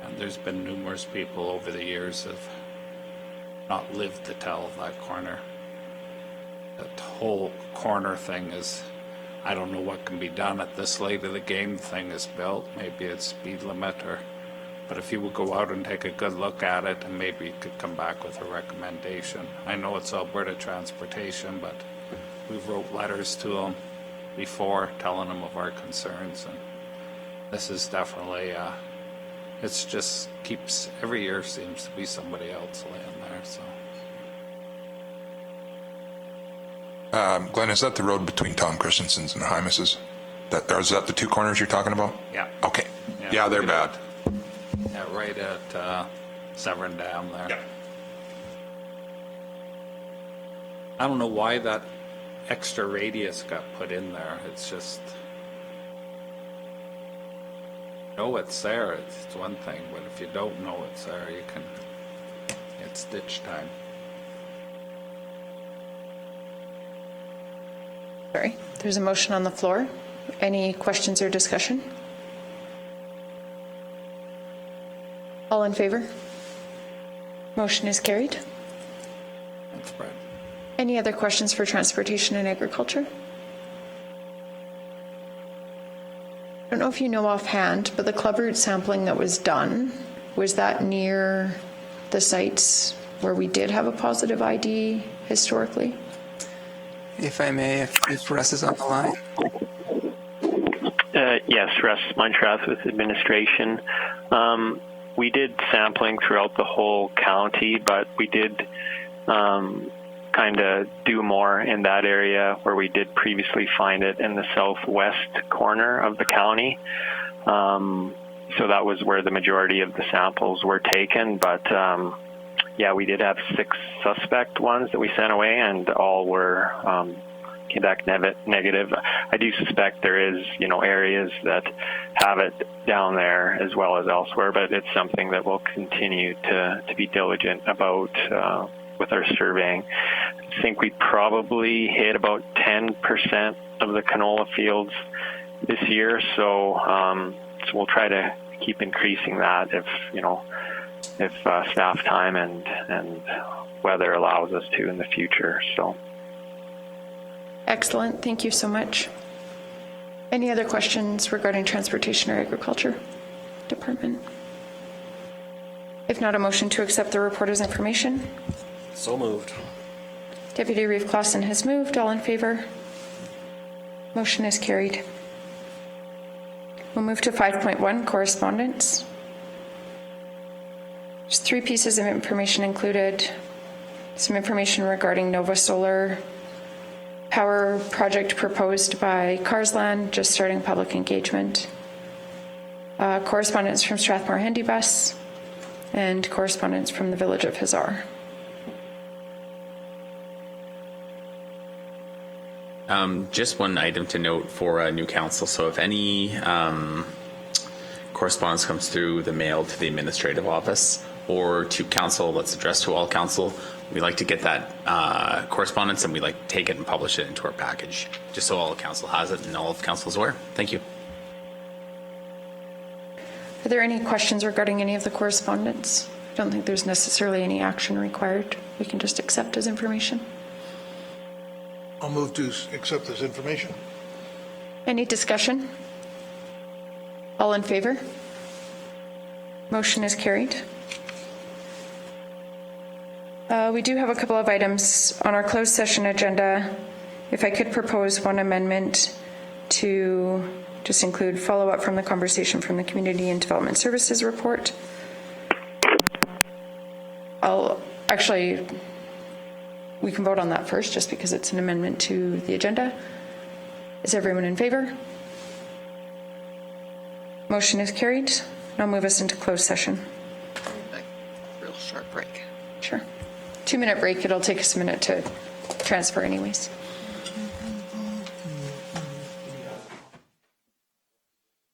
S5: And there's been numerous people over the years that have not lived to tell that corner. That whole corner thing is, I don't know what can be done at this late of the game. Thing is built. Maybe it's speed limit but if you would go out and take a good look at it, and maybe you could come back with a recommendation. I know it's Alberta Transportation, but we've wrote letters to them before telling them of our concerns, and this is definitely it's just keeps, every year seems to be somebody else laying there, so.
S4: Glenn, is that the road between Tom Christensen's and Hymas's? Is that the 2 corners you're talking about?
S5: Yeah.
S4: Okay. Yeah, they're bad.
S5: Yeah, right at Severn Dam there.
S4: Yeah.
S5: I don't know why that extra radius got put in there. It's just, know it's there, it's one thing, but if you don't know it's there, it's ditch time.
S1: Sorry, there's a motion on the floor. Any questions or discussion? All in favor? Motion is carried.
S5: Thanks, Brad.
S1: Any other questions for transportation and agriculture? I don't know if you know offhand, but the club route sampling that was done, was that near the sites where we did have a positive ID historically?
S10: If I may, if Russ is on the line.
S15: Yes, Russ Muntrath with administration. We did sampling throughout the whole county, but we did kind of do more in that area where we did previously find it in the southwest corner of the county. So that was where the majority of the samples were taken, but yeah, we did have 6 suspect ones that we sent away, and all were came back negative. I do suspect there is, areas that have it down there as well as elsewhere, but it's something that we'll continue to be diligent about with our surveying. I think we probably hit about 10% of the canola fields this year, so we'll try to keep increasing that if staff time and weather allows us to in the future. So.
S1: Excellent. Thank you so much. Any other questions regarding transportation or agriculture department? If not, a motion to accept the report as information.
S12: So moved.
S1: Deputy Reeve Clausen has moved. All in favor? Motion is carried. We'll move to 5.1, correspondence. There's 3 pieces of information included. Some information regarding Nova Solar power project proposed by Carsland, just starting public engagement. Correspondence from Strathmore Handybus, and correspondence from the Village of Hazar.
S2: Just one item to note for new council. So if any correspondence comes through the mail to the administrative office or to council that's addressed to all council, we like to get that correspondence, and we like to take it and publish it into our package, just so all of council has it and all of council is aware. Thank you.
S1: Are there any questions regarding any of the correspondence? I don't think there's necessarily any action required. We can just accept as information.
S3: I'll move to accept this information.
S1: Any discussion? All in favor? Motion is carried. We do have a couple of items on our closed session agenda. If I could propose one amendment to just include follow-up from the conversation from the Community and Development Services report. We can vote on that first just because it's an amendment to the agenda. Is everyone in favor? Motion is carried. Now move us into closed session.
S8: Real short break.
S1: Sure. 2-minute break. It'll take us a minute to transfer anyways.